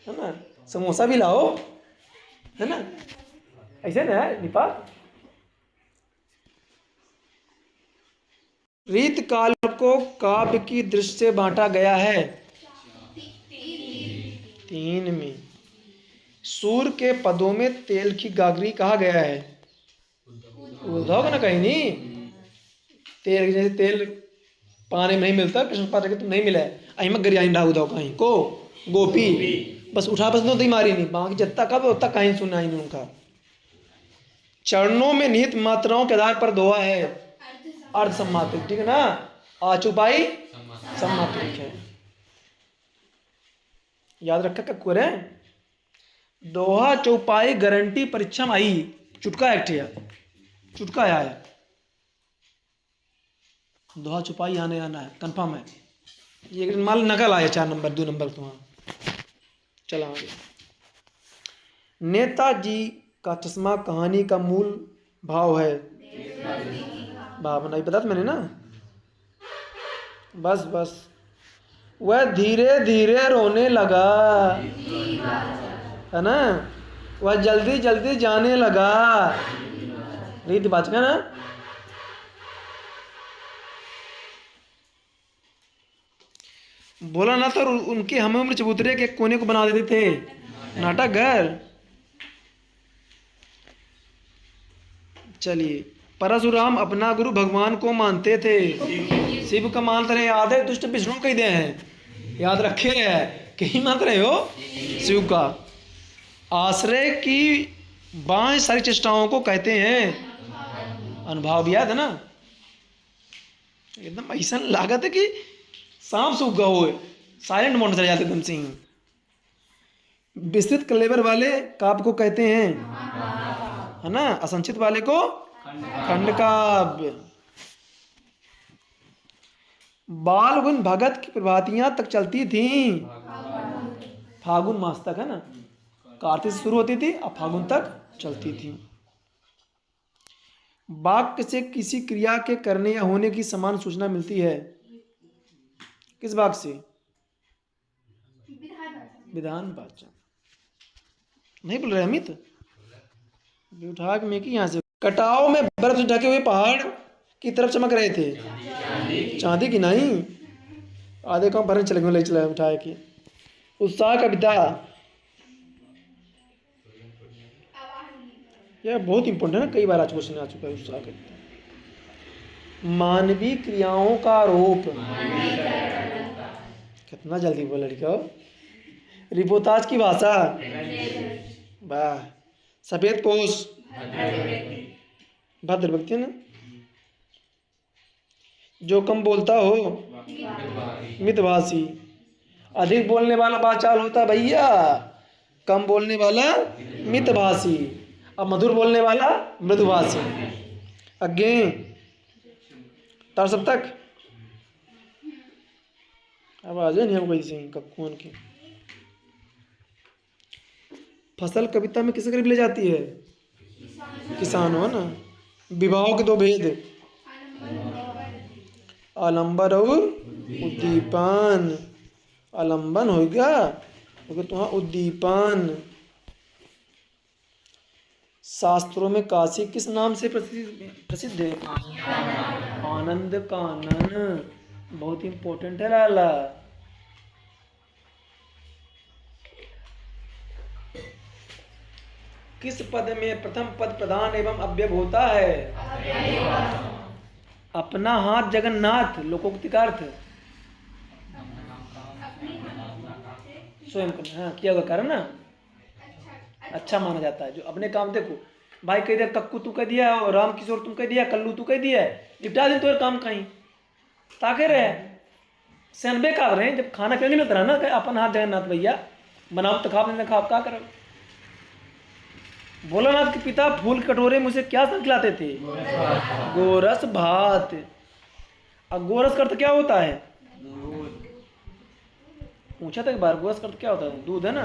है ना, समोसा भी लाओ है ना, ऐसे ना है निपात। रीत काल को काव्य की दृष्टि से बांटा गया है 3 में। सूर के पदों में तेल की गागरी कहा गया है। उद्धव ना कहीं नहीं, तेल जैसे तेल पानी में नहीं मिलता, कृष्ण पात्र के तो नहीं मिला है। अहिमक गरियाई ढा उद्धव कहीं को गोपी बस उठा बस नो मारी नहीं, बाकी जत्ता कब उतना कहीं सुना ही नहीं उनका। चरणों में निहित मात्राओं के आधार पर दोहा है अर्ध सम्मात्रिक, ठीक है ना। आ चौपाई सम्मात्रिक है, याद रखा क्या कुरे। दोहा चौपाई गारंटी परीक्षा में आई, चुटका एक्ट है, चुटका आया है। दोहा चौपाई आने आना है, कंफर्म है। ये माल नकल आया 4 नंबर 2 नंबर तुम्हारा। चला आगे। नेताजी का चश्मा कहानी का मूल भाव है। भावना बता मैंने ना। बस बस। वह धीरे धीरे रोने लगा, है ना। वह जल्दी जल्दी जाने लगा, रीति बात का ना। बोला ना तो उनके हम उम्र चबूतरे के कोने को बना देते थे नाटक घर। चलिए, परशुराम अपना गुरु भगवान को मानते थे। शिव का मानते रहे, याद है। दुष्ट विष्णु कह दे हैं, याद रखे है। कहीं मान रहे हो शिव का। आश्रय की बाएं सारी चेष्टाओं को कहते हैं अनुभाव, याद है ना। एकदम ऐसा लागत है कि सांप सूख गया हो, साइलेंट मोड चले जाते एकदम से ही। विस्तृत कलेवर वाले काव्य को कहते हैं, है ना। असंचित वाले को खंड काव्य। बाल गुण भगत की प्रभातियां तक चलती थी, फागुन मास तक, है ना। कार्तिक से शुरू होती थी और फागुन तक चलती थी। वाक्य से किसी क्रिया के करने या होने की समान सूचना मिलती है। किस वाक्य से? विधान वाचन। नहीं बोल रहे अमित? उठा के मेकी यहाँ से। कटाव में बर्फ से ढके हुए पहाड़ की तरफ चमक रहे थे, चांदी की नहीं। आधे काम भरने चले गए, ले चला उठाए के। उत्साह कविता, यह बहुत इंपॉर्टेंट है ना, कई बार आज क्वेश्चन आ चुका है। उत्साह कविता। मानवीय क्रियाओं का आरोप, कितना जल्दी बोला लड़का। रिपोर्टाज की भाषा, वाह। सफेद पोष, भद्र व्यक्ति ना। जो कम बोलता हो मितभाषी। अधिक बोलने वाला बाचाल होता है भैया, कम बोलने वाला मितभाषी, अब मधुर बोलने वाला मृदुभाषी। अज्ञे तार सब तक आवाज नहीं है कैसे कौन की। फसल कविता में किसके करीब ले जाती है? किसान हो ना। विवाहों के 2 भेद, आलंबन और उद्दीपन। आलंबन हो गया तो तुम्हारा उद्दीपन। शास्त्रों में काशी किस नाम से प्रसिद्ध है? आनंद कानन। बहुत इंपॉर्टेंट है लाला। किस पद में प्रथम पद प्रधान एवं अव्यय होता है? अपना हाथ जगन्नाथ, लोकोक्ति का अर्थ स्वयं करना, हाँ किया हुआ कारण ना अच्छा माना जाता है। जो अपने काम, देखो भाई कह दिया कक्कू तू कह दिया, और राम किशोर तुम कह दिया, कल्लू तू कह दिया, निपटा दिन तो काम कहीं ताके रहे सनबे का रहे। जब खाना पीने मिलता रहा ना, अपन हाथ जगन्नाथ भैया बनाओ तो खाओ, नहीं खाओ क्या करो। भोलानाथ के पिता फूल कटोरे मुझे क्या खिलाते थे? गोरस भात। अब गोरस का अर्थ क्या होता है? पूछा था एक बार, गोरस का अर्थ क्या होता है? दूध है ना।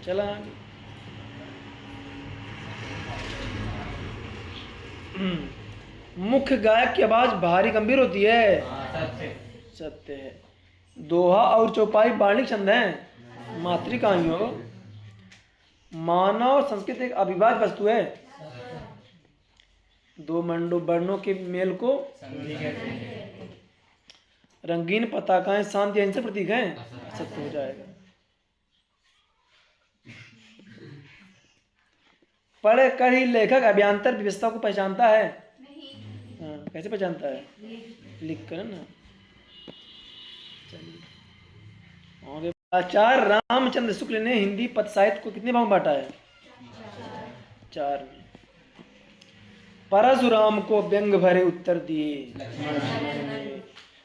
चला आगे। मुख्य गायक की आवाज भारी गंभीर होती है, सत्य है। दोहा और चौपाई बाणिक छंद है, मातृकाइयों। मानव संस्कृत एक अविभाज्य वस्तु है, 2 वर्णों के मेल को। रंगीन पताकाएं शांति अहिंसा प्रतीक हैं, सत्य हो जाएगा। पढ़ कर ही लेखक अभ्यांतर व्यवस्था को पहचानता है? हाँ, कैसे पहचानता है? लिख कर ना। चलिए आचार्य रामचंद्र शुक्ल ने हिंदी पद साहित्य को कितने भाग में बांटा है? 4 में। परशुराम को व्यंग भरे उत्तर दिए।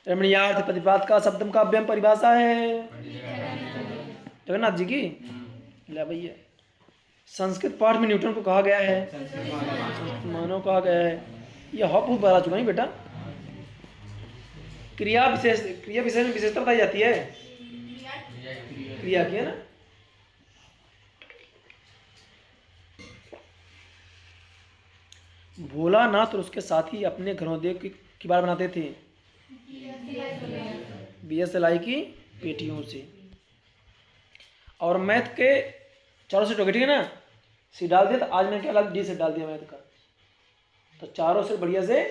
रमणीयार्थ प्रतिपाद का शब्दम का व्यंग परिभाषा है जगन्नाथ जी की। ले भैया, संस्कृत पाठ में न्यूटन को कहा गया है, संस्कृत मानव कहा गया है। यह हॉप हूप बता चुका नहीं बेटा। क्रिया विशेष में विशेषता बताई जाती है, क्रिया की है ना। भोलानाथ और उसके साथी अपने घरों की बार बनाते थे BSLI की पेटियों से, और मैथ के चारों सेट हो गए, ठीक है ना। सी डाल दिया, तो आज मैंने क्या डाल डी सेट डाल दिया मैथ का, तो चारों से बढ़िया से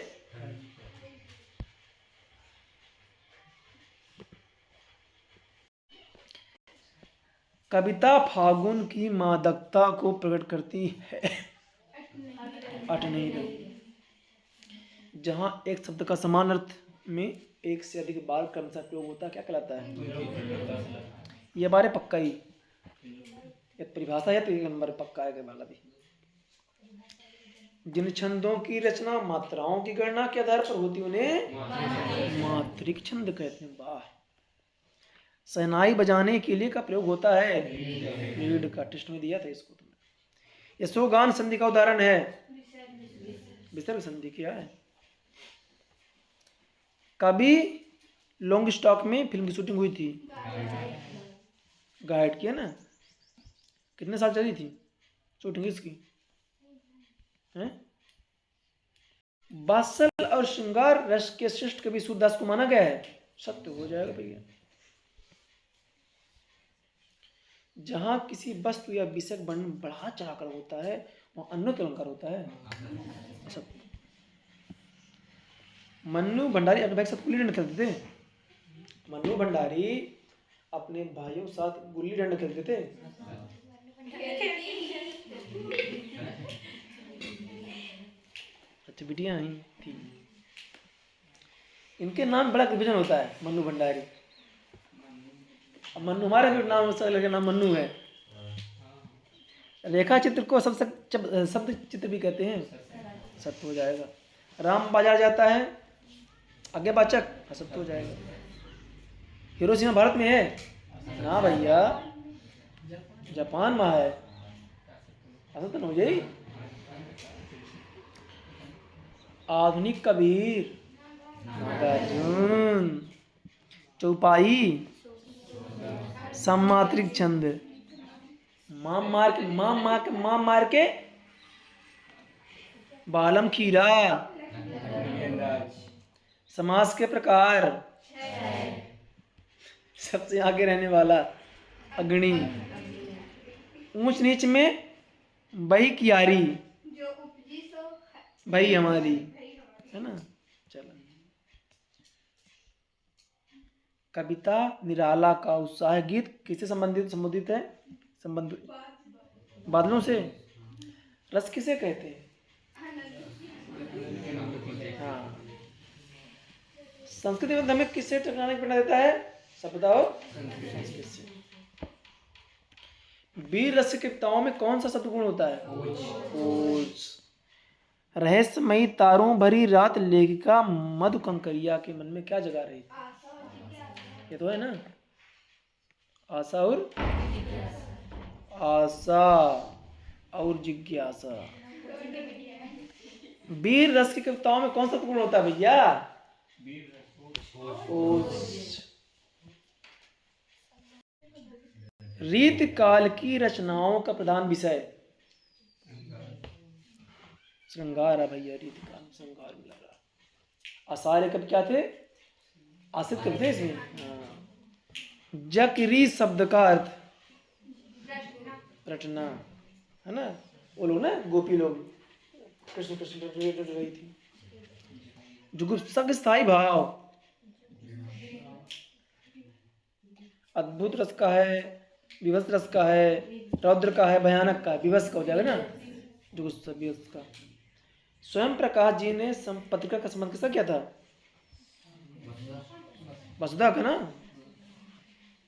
कविता फागुन की मादकता को प्रकट करती है। अट नहीं रही, जहां एक शब्द का समान अर्थ में एक से अधिक बार क्रमशः प्रयोग होता है, क्या कहलाता है? यह बारे पक्का ही, यह परिभाषा है तो एक नंबर पक्का है वाला भी। जिन छंदों की रचना मात्राओं की गणना के आधार पर होती उन्हें मात्रिक छंद कहते हैं। वाह। शहनाई बजाने के लिए का प्रयोग होता है लीड का, टेस्ट में दिया था इसको तुमने। यशोगान संधि का उदाहरण है विसर्ग संधि। क्या है? कभी लॉन्ग स्टॉक में फिल्म की शूटिंग हुई थी, गाइड की है ना। कितने साल चली थी शूटिंग इसकी? हैं? वात्सल और श्रृंगार रस के श्रेष्ठ कवि सूरदास को माना गया है। सत्य हो जाएगा भैया। जहां किसी वस्तु या विषय वर्णन बढ़ा चढ़ाकर होता है वहां अन्य अलंकार होता है। सत्य। मन्नू भंडारी अपने भाई के साथ गुल्ली डंडा खेलते थे। मन्नू भंडारी अपने भाइयों के साथ गुल्ली डंडा खेलते थे। अच्छा बिटिया आई थी। इनके नाम बड़ा विभजन होता है। मन्नू भंडारी, अब मन्नू हमारे भी नाम का नाम मन्नू है। रेखा चित्र को शब्द चित्र भी कहते हैं। सत्य हो जाएगा। राम बाजार जाता है, आगे वाचक असत्य हो जाएगा। हिरोशिमा भारत में है ना भैया, जापान में है, असत्य हो जाए। आधुनिक कबीर नागार्जुन। चौपाई सम्मात्रिक छंद। माम मार के बालम खीरा। समास के प्रकार सबसे आगे रहने वाला अग्नि। ऊंच नीच में बही कियारी, भाई हमारी है ना। चलो, कविता निराला का उत्साह गीत किससे संबंधित है? बादलों से। रस किसे कहते हैं? हाँ। संस्कृत में हमें किससे टकराने की प्रेरणा देता है? शब्द और संस्कृत से। वीर रस की कविताओं में कौन सा शब्द गुण होता है? ओज। रहस्यमयी तारों भरी रात लेखिका मधु कंकरिया के मन में क्या जगा रही? ये तो है ना, आशा और जिज्ञासा। वीर रस की कविताओं में कौन सा गुण होता है भैया? रीत काल की रचनाओं का प्रधान विषय श्रृंगार है भैया। रीत काल में श्रृंगार मिला रहा। आसार्य कवि क्या थे? आश्रित कवि थे इसमें। जकरी शब्द का अर्थ रटना है ना। वो लोग ना गोपी लोग कृष्ण कृष्ण रट रही थी। जुगुप्सक स्थायी भाव अद्भुत रस का है, विवश रस का है, रौद्र का है, भयानक का है। विवश का हो जाएगा ना, जुगुप्सा विवश का। स्वयं प्रकाश जी ने पत्रिका का संबंध किसका किया था? वसुधा का ना।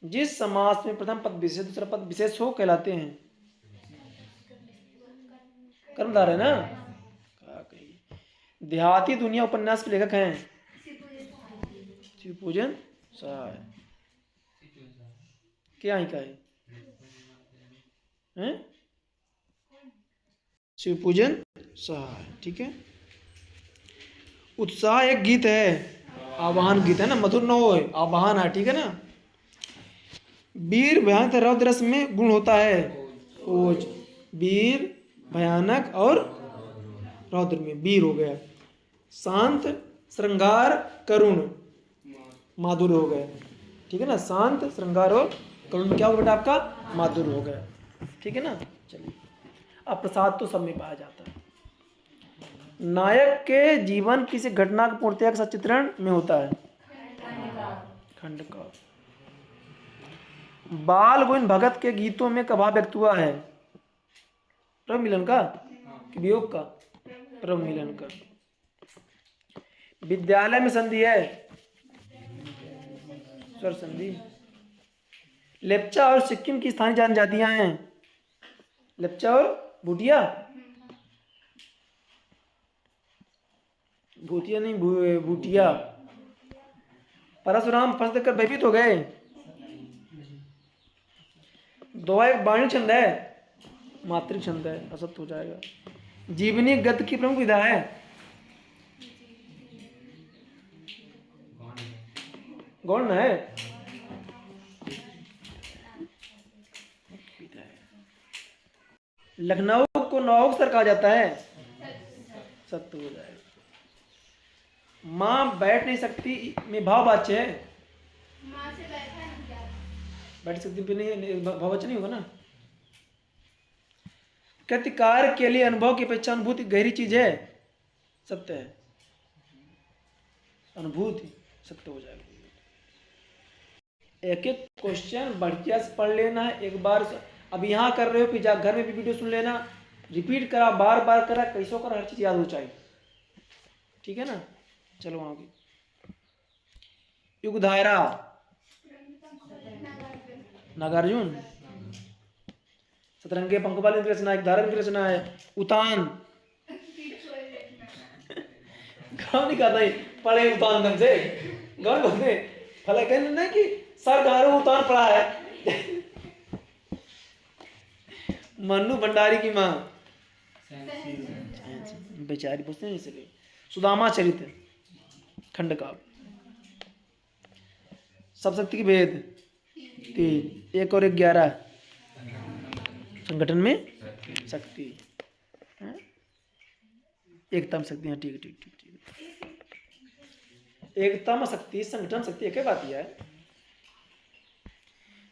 जिस समास में प्रथम पद विशेष दूसरा पद विशेष हो कहलाते हैं कर्मधारय ना। देहाती दुनिया उपन्यास के लेखक हैं शिवपूजन सहाय। क्या ही का है शिवपूजन सहाय। ठीक है। उत्साह एक गीत है, आवाहन गीत है ना, मधुर न हो, आवाहन है। ठीक है ना। वीर भयानक रौद्र रस में गुण होता है ओज। वीर भयानक और रौद्र में वीर हो गया। शांत श्रृंगार करुण माधुर हो गया। ठीक है ना। शांत श्रृंगार और करुण क्या हो बेटा आपका माधुर हो गया। ठीक है ना। चलिए अब प्रसाद तो सब में पाया जाता है। नायक के जीवन किसी घटना का पूर्णतः सचित्रण में होता है खंड का। बाल गोविंद भगत के गीतों में कब व्यक्त हुआ है प्रभ मिलन का कि वियोग का प्रभ मिलन का। विद्यालय में संधि है स्वर संधि। लेप्चा और सिक्किम की स्थानीय जनजातियां हैं लेप्चा और भूटिया। भूतिया नहीं भूटिया। परशुराम फंस देकर भयभीत हो गए। दोहा एक वाणी छंद है मातृक छंद है असत्य हो जाएगा। जीवनी गद्य की प्रमुख विधा है गौण है। लखनऊ को नवाब सर कहा जाता है सत्य हो जाएगा। माँ बैठ नहीं सकती में भाववाच्य है बैठ सकती पे नहीं भाववाच्य नहीं होगा ना। कृतिकार के लिए अनुभव की अपेक्षा अनुभूति गहरी चीज है सत्य है। अनुभूति सत्य हो जाएगा। एक एक क्वेश्चन बढ़िया से पढ़ लेना है एक बार। अब यहाँ कर रहे हो फिर घर में भी वीडियो सुन लेना, रिपीट करा बार बार करा कैसो करा हर चीज याद हो चाहिए। ठीक है ना। चलो आगे। युगधारा नागार्जुन। सतरंगे पंखपाल की रचना है धारण की रचना है उतान। गाँव नहीं कहता पढ़े उतान ढंग से गाँव बोलते फला कहने नहीं कि सर गारो उतान पढ़ा है। मन्नू भंडारी की माँ बेचारी पूछते हैं इसलिए। सुदामा चरित्र खंड का। सब शक्ति की भेद 3 1 और 11 संगठन में शक्ति एकता में शक्ति। हाँ ठीक ठीक ठीक ठीक। एकता में शक्ति संगठन शक्ति एक बात यह है।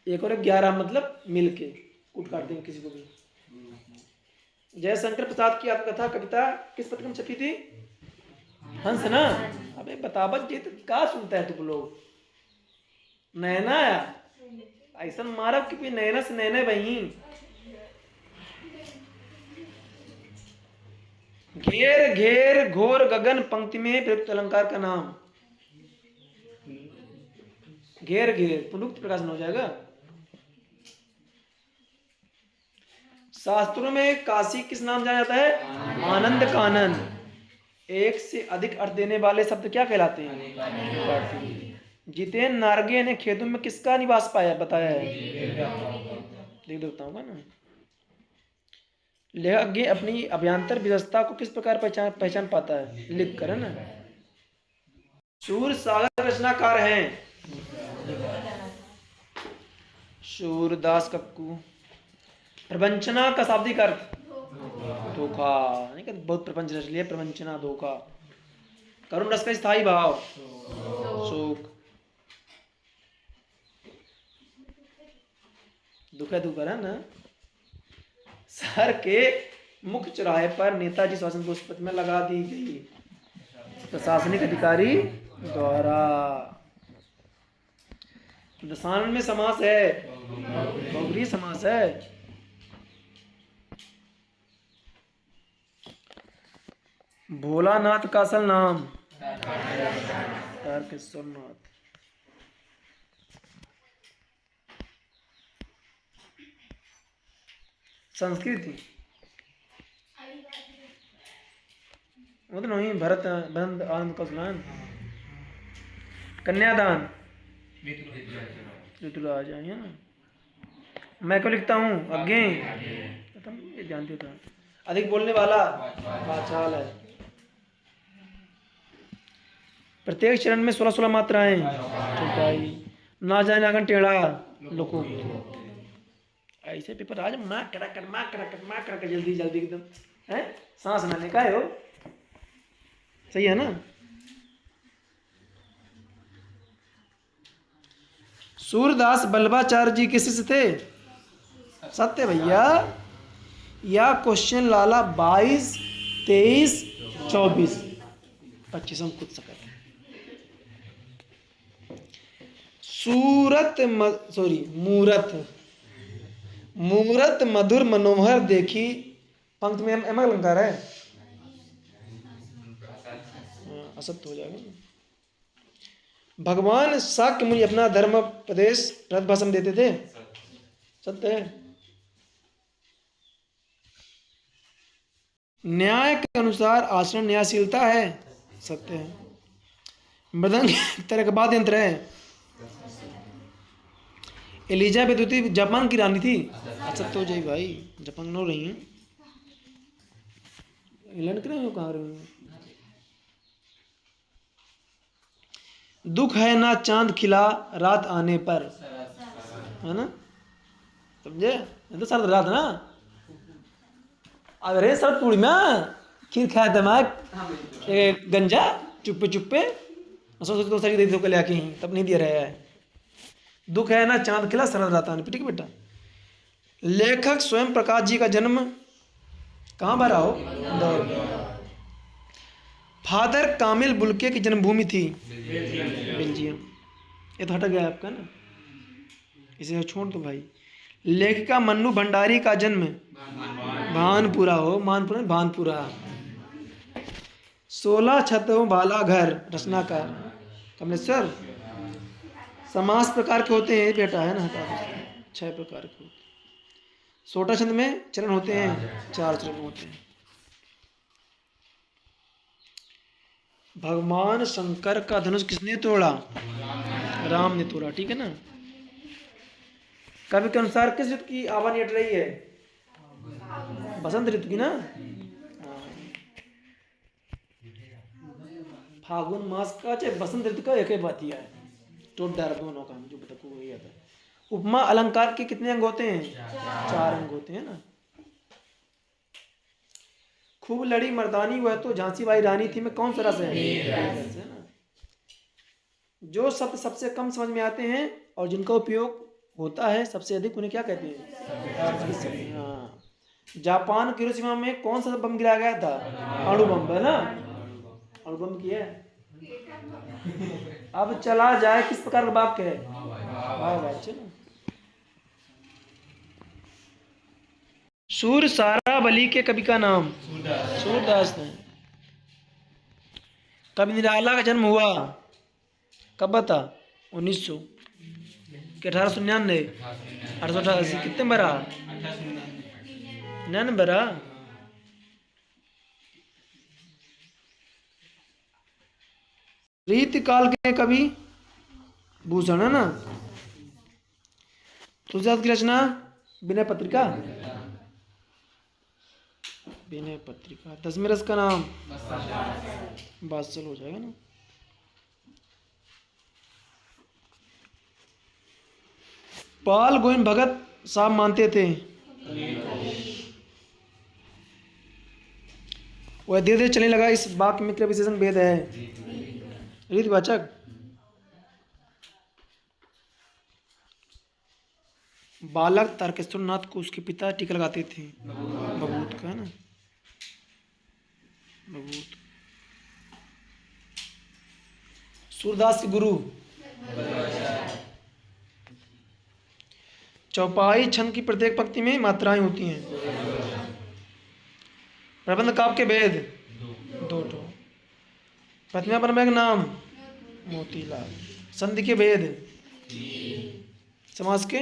1 और 11 मतलब मिलके कूट काट देंगे किसी को भी। जयशंकर प्रसाद की आत्मकथा कविता किस पत्र में छपी थी हंस ना। अबे बतावत जी तो क्या सुनता है तुम लोग। नैना ऐसा मारब कि नैना से नैना वही। घेर घेर घोर गगन पंक्ति में प्रयुक्त अलंकार का नाम घेर घेर पुनरुक्त प्रकाशन हो जाएगा। शास्त्रों में काशी किस नाम जाना जाता है आनंद कानन। एक से अधिक अर्थ देने वाले शब्द क्या कहलाते हैं। जितेन नार्गे ने खेतों में किसका निवास पाया बताया है देख देवताओं का ना। लेखक अपनी अभ्यंतर विशेषता को किस प्रकार पहचान पाता है लिख कर है ना। सूर सागर रचनाकार हैं सूरदास कक्कू। प्रवंचना का शाब्दिक अर्थ धोखा नहीं कहते बहुत प्रपंच रच लिए प्रवंचना धोखा। करुण रस का स्थायी भाव शोक। दुखा दुखा है ना। शहर के मुख्य चौराहे पर नेताजी शासन को प्रतिमा लगा दी गई प्रशासनिक अधिकारी द्वारा। दशानन में समास है बहुब्रीहि समास है। भोलानाथ का असल नाम तारकेश्वरनाथ। संस्कृति वो तो नहीं, भरत भरत आनंद कौशलान। कन्यादान ऋतुराज है ना। मैं क्यों लिखता हूँ आगे, तुम ये जानते हो। अधिक बोलने वाला वाचाल है। प्रत्येक चरण में 16-16 मात्राएं। चौपाई। ना जाए नागन टेढ़ा लोको। ऐसे पेपर आज माँ कड़क जल्दी जल्दी एकदम है, सांस ना ले का हो। सही है ना। सूरदास बल्लभाचार्य जी के शिष्य थे। सत्य भैया। या क्वेश्चन लाला 22, 23, 24, 25 हम खुद सकते। मूरत मधुर मनोहर देखी। पंक्ति में एम अलंकार है, असत्य हो जाएगा। भगवान शाक्य मुनि अपना धर्म उपदेश भाषण देते थे। सत्य है। न्याय के अनुसार आचरण न्यायशीलता है। सत्य है। मृदंग तरह का वाद्य यंत्र है। एलिजाबेथ द्वितीय जापान की रानी थी। असत्य हो जाए भाई, जापान में रही है। इंग्लैंड के नहीं कहाँ रही है। दुख है ना चांद खिला रात आने पर, है ना। समझे। ये तो शरद रात ना। अरे शरद पूर्णिमा खीर खाया दिमाग गंजा चुप्पे चुप्पे सोच तो सारी दे ले आके ही तब नहीं दे रहा है। दुख है ना चांद खिला शरद रात आने पर। ठीक है बेटा। लेखक स्वयं प्रकाश जी का जन्म कहाँ भरा हो, इंदौर में। फादर कामिल बुल्के की जन्मभूमि थी बेल्जियम। ये तो हट गया आपका ना, इसे छोड़ दो भाई। लेखिका मन्नू भंडारी का जन्म भानपुरा हो, मानपुरा भानपुरा। 16 छतों वाला घर रचनाकार कमलेश्वर। समास प्रकार के होते हैं बेटा, है ना। हटा 6 प्रकार के होते हैं। सोटा छंद में चरण होते हैं, 4 चरण होते हैं। भगवान शंकर का धनुष किसने तोड़ा, राम ने तोड़ा। ठीक है ना। कवि के अनुसार किस ऋतु की आवानी हट रही है, बसंत ऋतु की ना। फागुन मास का चाहे बसंत ऋतु का एक ही बात है, टोट डार दोनों का जो बता को वही आता है। उपमा अलंकार के कितने अंग होते हैं, 4 अंग होते हैं ना। खूब लड़ी मर्दानी वह तो झांसी बाई रानी थी में कौन सा रस है ना। जो शब्द सबसे कम समझ में आते हैं और जिनका उपयोग होता है सबसे अधिक उन्हें क्या कहते हैं। हाँ। जापान की हिरोशिमा में कौन सा बम गिराया गया था, अणु बम है ना। अणु बम किया। अब चला जाए किस प्रकार का वाक्य है, चलो। सूर सारावली के कवि का नाम सूरदास है। कवि निराला का जन्म हुआ कब बता, 1900 के 1899 1888 कितने बरा 99 बरा। रीति काल के कवि भूषण है ना। तुलसीदास की रचना विनय पत्रिका। विनय पत्रिका। 10वें रस का नाम वात्सल हो जाएगा ना। पाल गोविंद भगत साहब मानते थे वह धीरे धीरे चलने लगा। इस वाक्य में क्रिया विशेषण भेद है। रीतिवाचक। बालक तारकेश्वर नाथ को उसके पिता टीका लगाते थे, बबूत का है ना, बबूत। सूरदास के गुरु चौपाई छंद की प्रत्येक पंक्ति में मात्राएं होती हैं। प्रबंध काव्य के भेद 2 ठो। प्रतिमा पर में नाम मोतीलाल। संधि के भेद समास के।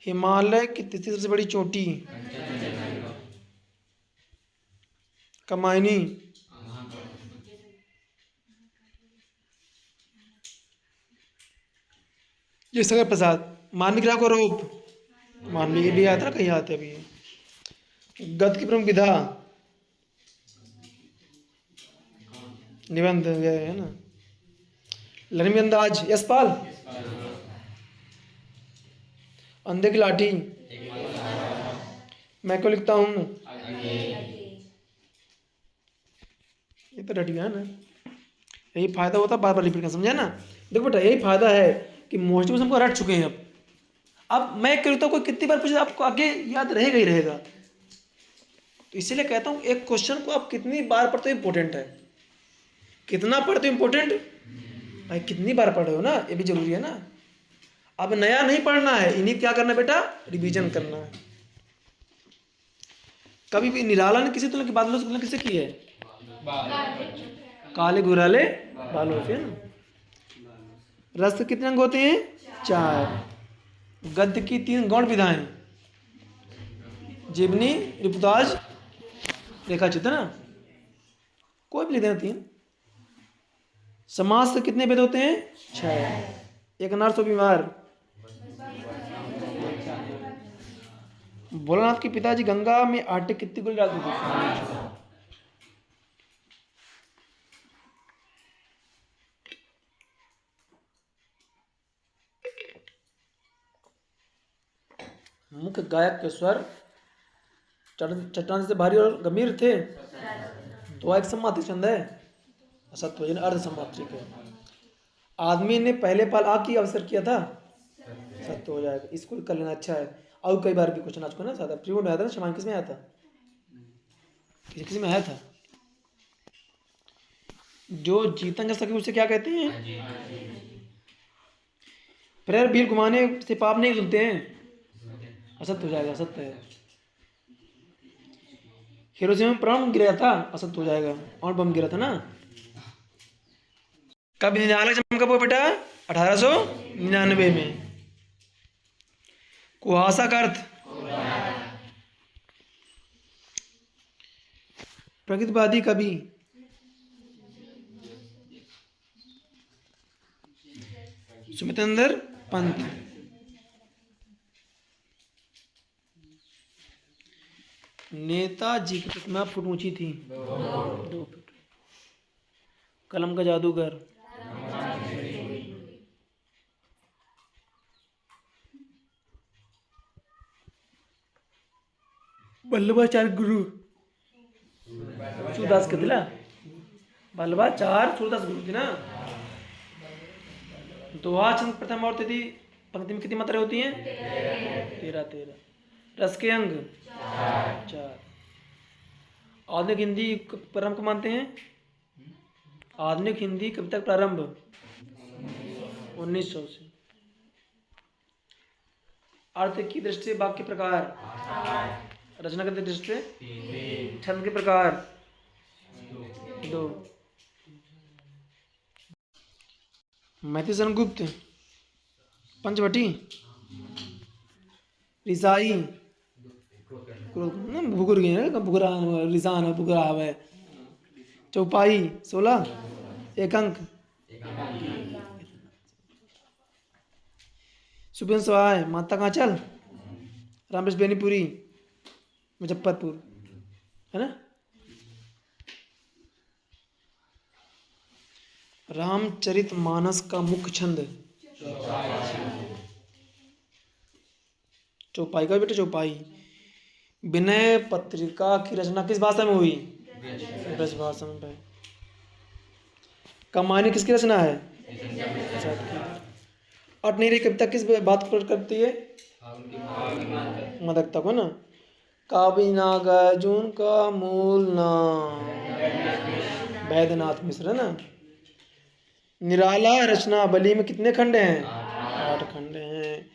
हिमालय की तीसरी सबसे बड़ी चोटी कमायनी, ये सगर प्रसाद, मानविक राग और रूप, मानविक ये भी आया था ना, कहीं आते अभी। गद्य की प्रमुख विधा, निबंध गए है ना। लघु अंदाज, यशपाल। अंधे की लाठी, मैं क्यों लिखता हूँ, ये तो रट गया ना। यही फायदा होता है बार बार रिपीट करना, समझा ना। देखो बेटा यही फायदा है कि मोस्टली क्वेश्चन हमको रट चुके हैं। अब मैं करता हूँ कोई कितनी बार पूछे आपको आगे याद रहेगा ही रहेगा। तो इसीलिए कहता हूँ एक क्वेश्चन को आप कितनी बार पढ़ते हो इंपॉर्टेंट है। कितना पढ़ते हो इंपॉर्टेंट भाई, कितनी बार पढ़े हो ना, ये भी जरूरी है ना। अब नया नहीं पढ़ना है, इन्हीं क्या करना है बेटा, रिवीजन करना है। कभी भी निराला ने किसी तरह की बादलों से तुलना किसे की है, काले घुराले बालों से ना। रस के कितने अंग होते हैं, 4। गद्य की 3 गौण विधाएं, जीवनी, रिपुताज, रेखा चित्र ना, कोई भी लिख देना 3। समास के कितने भेद होते हैं, 6। एक अनार 100 बीमार। भोलानाथ के पिताजी गंगा में आटे कितनी गोली डालते थे, मुख्य गायक के स्वर चट्टान से भारी और गंभीर थे, तो एक समाप्ति छंद है, असत्य अर्ध समाप्ति है। आदमी ने पहले पाल आग की अवसर किया था, सत्य हो जाएगा, इसको कर लेना अच्छा है। और कई बार भी क्वेश्चन आज को ना ज्यादा प्रीवो में आया था ना, शमान किस में आया था, किसी में आया था। जो जीता जा सके उसे क्या कहते हैं, पैर भीड़ घुमाने से पाप नहीं धुलते हैं, असत्य हो जाएगा, असत्य है। हिरोशिमा में परमाणु गिरा था, असत्य हो जाएगा, और बम गिरा था ना। कब निराला जन्म कब हुआ बेटा, 1899 में। कुहासा का अर्थ, प्रगतिवादी कवि, सुमितेंद्र पंत। नेताजी की कितना फुट ऊंची थी, 2 फुट। कलम का जादूगर, वल्लभाचार्य गुरु, सूरदास के दिला, वल्लभाचार्य सूरदास गुरु थे ना। दोहा छंद प्रथम और तृतीय पंक्ति में कितनी मात्राएं होती हैं, 13। रस के अंग, 4। आधुनिक हिंदी प्रारंभ को मानते हैं, आधुनिक हिंदी कब तक प्रारंभ, 1900 से। अर्थ की दृष्टि से वाक्य प्रकार, रचना की दृष्टि से, छंद के प्रकार, 2। मैथिली गुप्त, पंचवटी, रिसाई, भुगुर गए भुगरा, रिसान भुगरा है। चौपाई, 16, 1 अंक। सुबह सवाय, माता कांचल, रामकृष्ण बेनीपुरी, मुजफ्फरपुर, है ना। रामचरितमानस का मुख्य छंद, चौपाई का बेटा, चौपाई। विनय पत्रिका की रचना किस भाषा में हुई, ब्रज भाषा में। कमानी किसकी रचना है, अटनीरी कविता किस बात पर करती है, मदकता को ना। काव्य नागार्जुन का मूल नाम, वैद्यनाथ मिश्र ना। निराला रचनावली में कितने खंड हैं, 8 खंड हैं।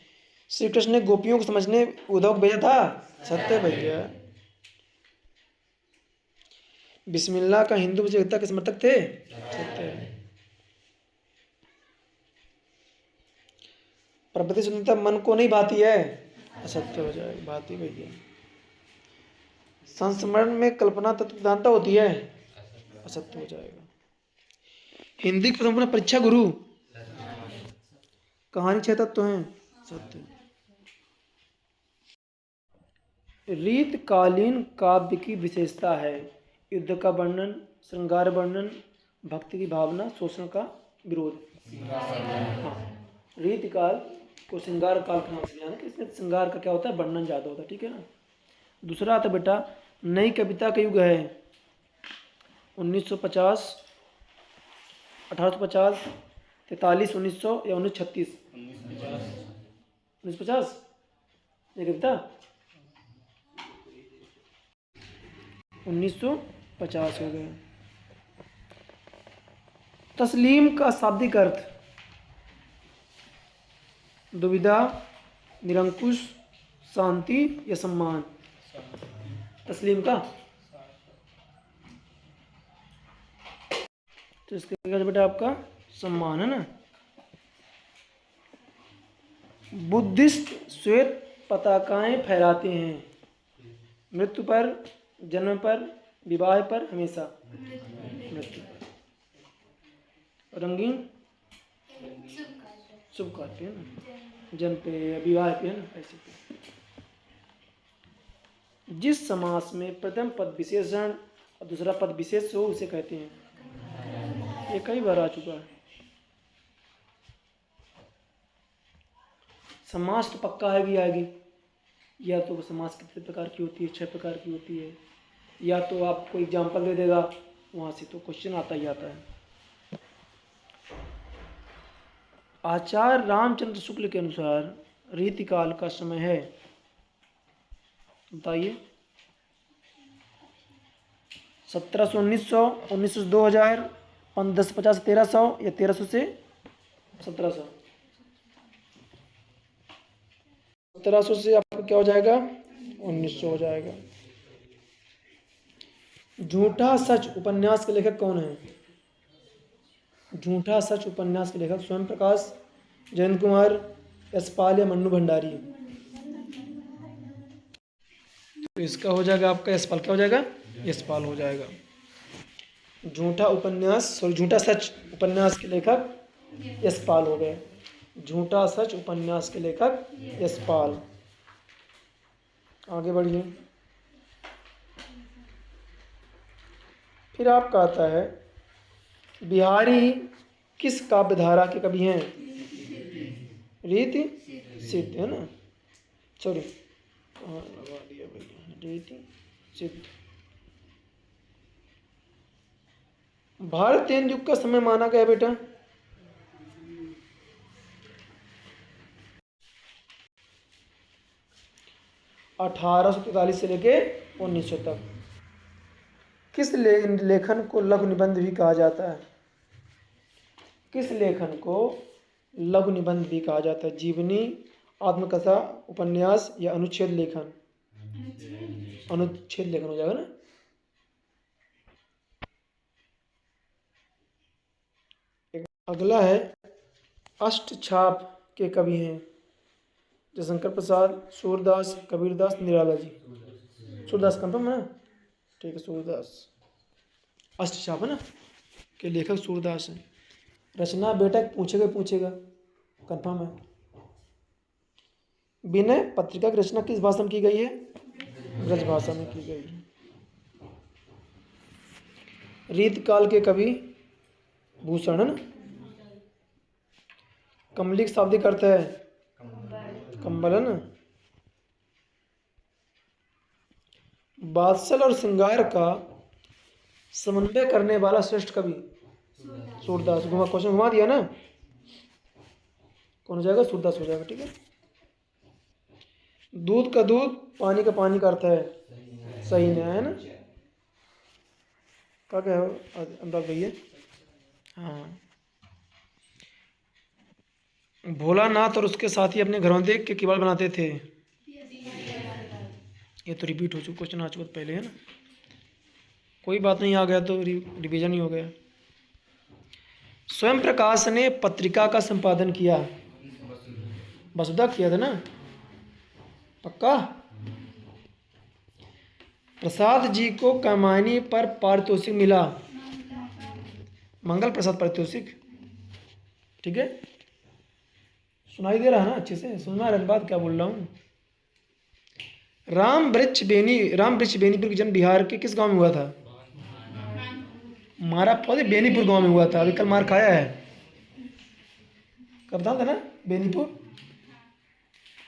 श्री कृष्ण ने गोपियों को समझने उद्धव को भेजा था, सत्य भैया। बिस्मिल्लाह का हिंदू विजयता के समर्थक थे, सत्य। प्रकृति सुंदरता मन को नहीं भाती है, असत्य हो जाएगा, भाती भैया। संस्मरण में कल्पना तत्व प्रधानता होती है, असत्य हो जाएगा। हिंदी की संपूर्ण परीक्षा गुरु, कहानी 6 तत्व हैं, सत्य। रीतकालीन काव्य की विशेषता है युद्ध का वर्णन, श्रृंगार वर्णन, भक्ति की भावना, शोषण का विरोध। हाँ, रीतकाल को श्रृंगार काल के नाम से जाना कि इसमें श्रृंगार का क्या होता है, वर्णन ज़्यादा होता है, ठीक है ना। दूसरा आता बेटा नई कविता का युग है 1950, 1850, 43, 1900 या 1936। 1950 ये कविता 1950 हो गया। तस्लीम का शाब्दिक अर्थ दुविधा, निरंकुश, शांति या सम्मान। तस्लीम का तो इसके बाद बेटा आपका सम्मान है ना। बुद्धिस्ट श्वेत पताकाएं फहराते हैं मृत्यु पर, जन्म पर, विवाह पर, हमेशा मृत्यु पर। रंगीन शुभ कार्य पे है ना, जन्म पे या विवाह पे है ना, ऐसे पे। जिस समास में प्रथम पद विशेषण और दूसरा पद विशेष हो उसे कहते हैं, ये कई बार आ चुका है। समास तो पक्का है भी आएगी, या तो समास कितने प्रकार की होती है, 6 प्रकार की होती है, या तो आपको एग्जाम्पल दे देगा वहाँ से, तो क्वेश्चन आता ही आता है। आचार्य रामचंद्र शुक्ल के अनुसार रीतिकाल का समय है, बताइए 1700 1900, 1900 2000, 1050 1300 या 1300 से 1700। 1700 से आपका क्या हो जाएगा, 1900 हो जाएगा। झूठा सच उपन्यास के लेखक कौन है? झूठा सच उपन्यास के लेखक स्वयं प्रकाश, जयंत कुमार, यशपाल या मन्नू भंडारी। तो इसका हो जाएगा आपका यशपाल, क्या हो जाएगा, यशपाल हो जाएगा। झूठा सच उपन्यास के लेखक यशपाल हो गए। झूठा सच उपन्यास के लेखक यशपाल। आगे बढ़िए। फिर आपका आता है बिहारी किस काव्यधारा के कवि हैं? रीति सिद्ध है ना, सॉरी लगा दिया भैया, रीति सिद्ध। भारतीय युग का समय माना गया बेटा 1843 से लेके 1900 तक। किस लेखन को लघु निबंध भी कहा जाता है? किस लेखन को लघु निबंध भी कहा जाता है? जीवनी, आत्मकथा, उपन्यास या अनुच्छेद लेखन? अनुच्छेद लेखन हो जाएगा ना। अगला है अष्टछाप के कवि हैं जयशंकर प्रसाद, सूरदास, कबीरदास, निराला जी। सूरदास कंफर्म है ना, ठीक है। सूरदास अष्टछाप है ना के लेखक सूरदास हैं। रचना बेटा पूछेगा कंफर्म है। विनय पत्रिका की रचना किस भाषा में की गई है? ब्रज भाषा में की गई है। रीतकाल के कवि भूषण है ना। कमली का शाब्दिक अर्थ है कंबल है ना। बादशाह और श्रृंगार का समन्वय करने वाला श्रेष्ठ कवि सूरदास। क्वेश्चन घुमा दिया ना, कौन हो जाएगा? सूरदास हो जाएगा, ठीक है। दूध का दूध, पानी का पानी का अर्थ है सही न्याय है ना। क्या है अनुराग भैया? हाँ, भोलानाथ और उसके साथी अपने घरों देख के किवाड़ बनाते थे। ये तो रिपीट हो चुका, क्वेश्चन आ चुका पहले है ना। कोई बात नहीं, आ गया तो रिवीजन ही हो गया। स्वयं प्रकाश ने पत्रिका का संपादन किया, वसुधा किया था ना, पक्का। प्रसाद जी को कमानी पर पारितोषिक मिला। मंगल प्रसाद पारितोषिक। ठीक है, सुनाई दे रहा है ना, अच्छे से सुनना है बात क्या बोल रहा हूँ। राम वृक्ष बेनीपुर का जन्म बिहार के किस गांव में हुआ था? मारा पौधे बेनीपुर गांव में हुआ था। अभी कल मार खाया है, कब था ना बेनीपुर।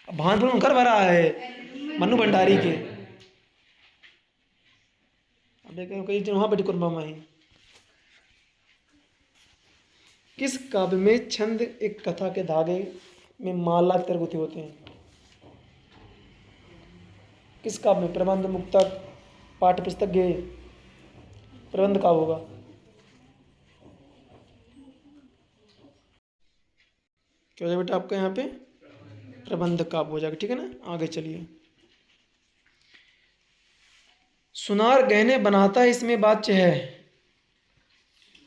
भानपुर में घर भरा है मन्नू भंडारी के। अब कई वहां बेटी कुर्मा माही। किस काव्य में छंद एक कथा के धागे में माला की तरह गुथे होते हैं? किस काव्य में? प्रबंध, मुक्तक, पाठ्य पुस्तक, गेय। प्रबंध काव्य होगा। क्या हो जाएगा बेटा आपका यहाँ पे? प्रबंध काव्य हो जाएगा। ठीक है ना, आगे चलिए। सुनार गहने बनाता है, इसमें वाच्य है।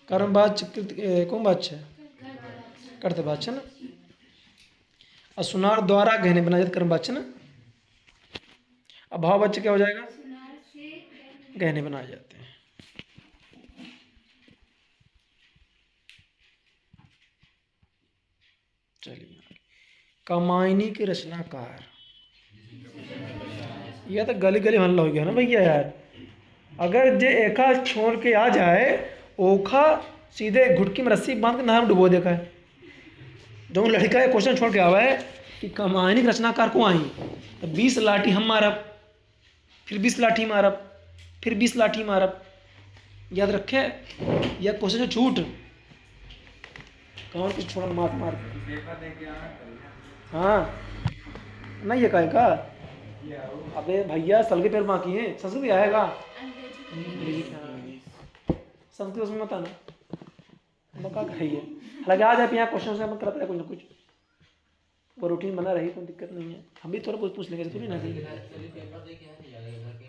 कर्म वाच्य कौन वाच्य है? कर्तव्य वाच्य ना। और सुनार द्वारा गहने बनाए जाते, कर्म वाच्य ना। अब भाव वाच्य क्या हो जाएगा? गहने बनाए जाते हैं। चलिए, कामायनी के रचनाकार। यह तो गली गली हल्ला हो गया ना भैया यार। अगर जे एका छोड़ के आ जाए, ओखा सीधे घुटकी में रस्सी बांध के नहर में डुबो देखा है। जो लड़का है क्वेश्चन छोड़ के आवा है कि कमायनी के रचनाकार को आई, तो 20 लाठी हम मारब, फिर 20 लाठी मारब, फिर 20 लाठी मारब। याद रखे, यह क्वेश्चन छूट कौन कुछ छोड़ा मार मार। हाँ नहीं, ये कहे का अबे भैया सल के पैर माँ की है, संस्कृत भी आएगा। संस्कृत उसमें मत आना, मौका कहिए। हालांकि आज आप यहाँ क्वेश्चन से मत करता है कुछ ना कुछ, वो रूटीन बना रही, कोई दिक्कत नहीं है। हम भी थोड़ा बहुत पूछ लेंगे, थोड़ी ना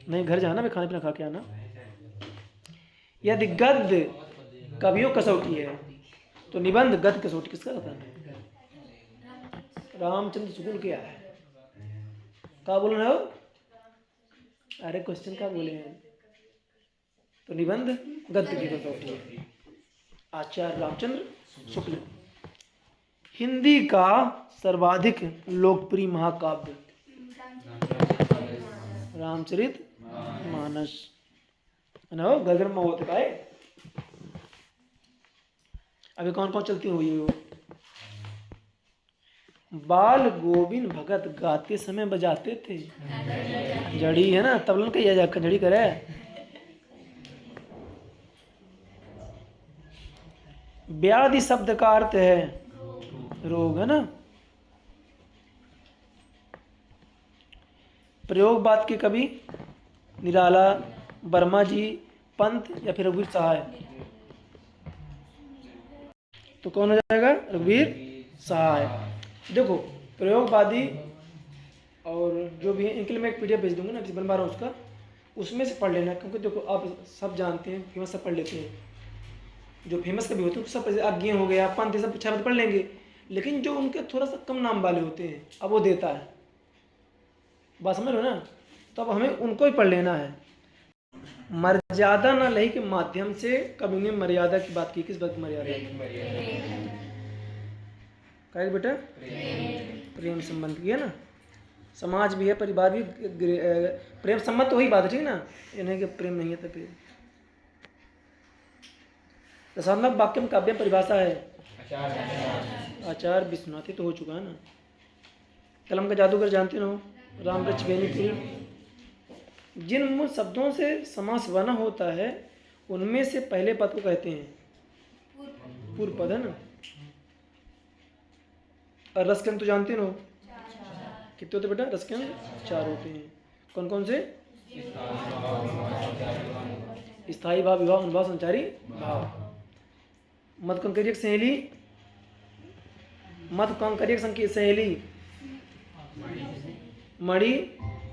नहीं। घर जाना, मैं खाना पीना खा के आना। यदि गद्य कवियों कसौटी है तो निबंध गद्य कसौटी किसका होता है? रामचंद्र शुक्ल क्या है? क्या बोल रहे हो? अरे क्वेश्चन क्या बोले हैं? तो निबंध गद्य की कसौटी है। आचार्य रामचंद्र शुक्ल। हिंदी का सर्वाधिक लोकप्रिय महाकाव्य? रामचरित मानस है ना। गगन में होते पाए। अभी कौन कौन चलती हुई हो? बाल गोविंद भगत गाते समय बजाते थे जड़ी, है ना, तबलन कहिया जाकर जड़ी करे। व्याधि शब्द का अर्थ है रोग, है ना। प्रयोगवाद के कवि? निराला, वर्मा जी, पंत या फिर रघुवीर सहाय? तो कौन हो जाएगा? रघुवीर सहाय। देखो प्रयोगवादी और जो भी है इनके लिए मैं एक पीडीएफ भेज दूंगा ना, जिस बनवा रहा हूँ उसका, उसमें से पढ़ लेना। क्योंकि देखो आप सब जानते हैं, फेमस सब पढ़ लेते हैं। जो फेमस कभी होते हैं सब अज्ञे हो गया, पंत, ये सब अच्छा पढ़ लेंगे। लेकिन जो उनके थोड़ा सा कम नाम वाले होते हैं, अब वो देता है, बात समझ लो ना। तो अब हमें उनको ही पढ़ लेना है। मर्यादा न लही के माध्यम से कवि ने मर्यादा की बात की। किस बात की मर्यादा? क्या बेटा? प्रेम संबंध की, है ना। समाज भी है, परिवार भी, प्रेम संबंध तो वही बात है, ठीक ना। इन्हें कि प्रेम नहीं है तो फिर रसात्मक वाक्य में काव्य परिभाषा है आचार्य विश्वनाथी तो हो चुका है ना। कलम का जादूगर जानते हो, राम वृक्ष बेनीपुर। जिन शब्दों से समास बना होता है उनमें से पहले पद को कहते हैं पूर्व पद, है ना। और रसकंद तो जानते हो कितने होते बेटा? रसकंद 4 होते हैं। कौन कौन से? स्थायी भाव, विभाव, अनुभाव, संचारी भाव। मत कंकरियक सहेली, मत कंकरियक संकेत सहेली, मणि,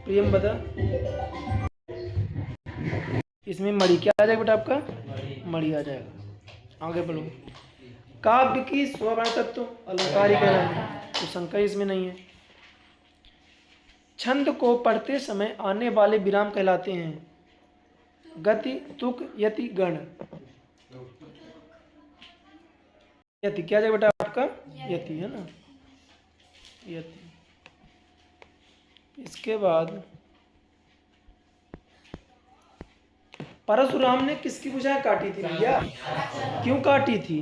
प्रियम बता। इसमें मणि क्या आ जाएगा बेटा आपका? मणि आ जाएगा। आगे बढ़ो। काव्य की स्वर्ण तत्व अलंकारी कह रहे हैं, तो शंका इसमें नहीं है। छंद को पढ़ते समय आने वाले विराम कहलाते हैं। गति, तुक, यति, गण। यति क्या जाएगा बेटा आपका? यति है ना, यति। इसके बाद परशुराम ने किसकी भुजाएं काटी थी भैया? क्यों काटी थी?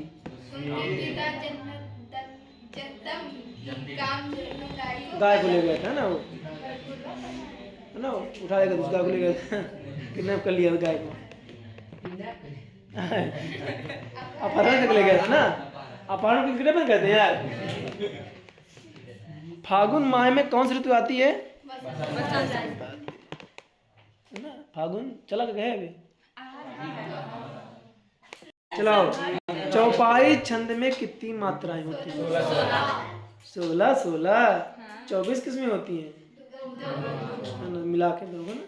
गाय को ले गया था ना वो, है ना, उठाएगा तो गाय को ले गया था, किडनैप कर लिया गाय को, अपहरण कर ले गया था ना, अपहरण को किडनैप कहते हैं यार। फागुन माह में कौन सी ऋतु आती है? ना, फागुन चला गया है अभी। चलाओ, चौपाई छंद में कितनी मात्राएं होती हैं? 16 16 24 किसमें होती हैं? मिला के दोगे ना।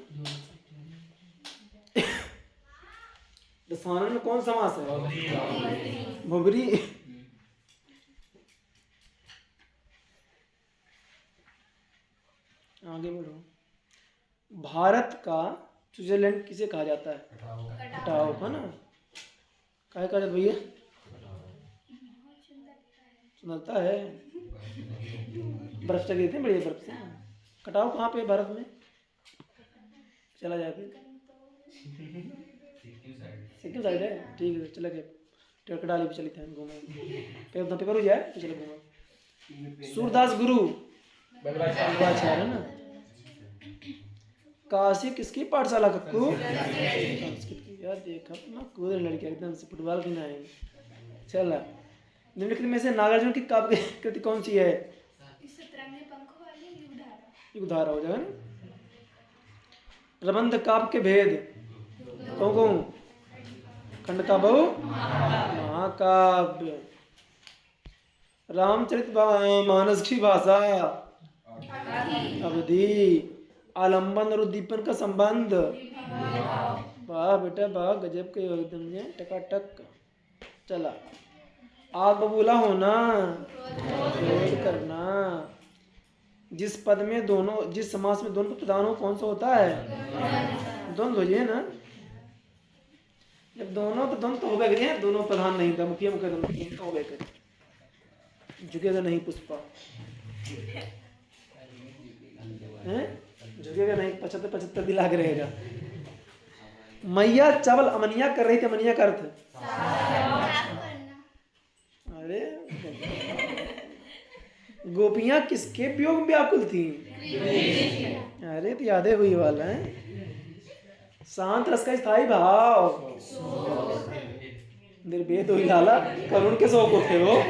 दशानन में कौन समास है? भुबरी। आगे बढ़ो। भारत का स्विट्जरलैंड किसे कहा जाता है? कटाव का ना, क्या कहा जाता भैया? सुंदरता है, बर्फ से गिरते हैं बढ़िया बर्फ से। कटाव कहाँ पे भारत में? चला जाए फिर सिक्किम साइड है, ठीक है चला गया। टेकडाली भी चलते हैं घूमे, पेपर हो जाए तो चले घूमे। सूरदास गुरु है ना। काशी किसकी पाठशाला कक्कू? संस्कृत की। यार देखा ना, कूद लड़कियां एकदम से फुटबॉल की ना है। चला, निम्नलिखित में से नागार्जुन की काव्य कृति कौन सी है? युगधारा हो जाएगा ना। प्रबंध काव्य के भेद कौन कौन? खंड का बहु महाकाव्य। रामचरित मानस की भाषा अवधि। आलंबन और उद्दीपन का संबंध। वाह बेटा वाह, गजब के एकदम टकाटक। चला, आग बबूला होना, क्रोध करना। जिस पद में दोनों, जिस समास में दोनों प्रधान हो कौन सा होता है? द्वंद्व हो जाए ना। जब दोनों तो द्वंद्व हो गए, दोनों प्रधान नहीं था, मुखिया मुखिया हो गए, झुकेगा नहीं पुष्पा है, झुकेगा नहीं, 75 दिला के रहेगा। मैया चावल अमनिया कर रही थी, अमनिया का अर्थ? अरे गोपियां किसके वियोग में व्याकुल थी? अरे तो यादें हुई वाला है। शांत रस का स्थायी भाव। निर्वेद हुई लाला, करुण के शौक होते हो।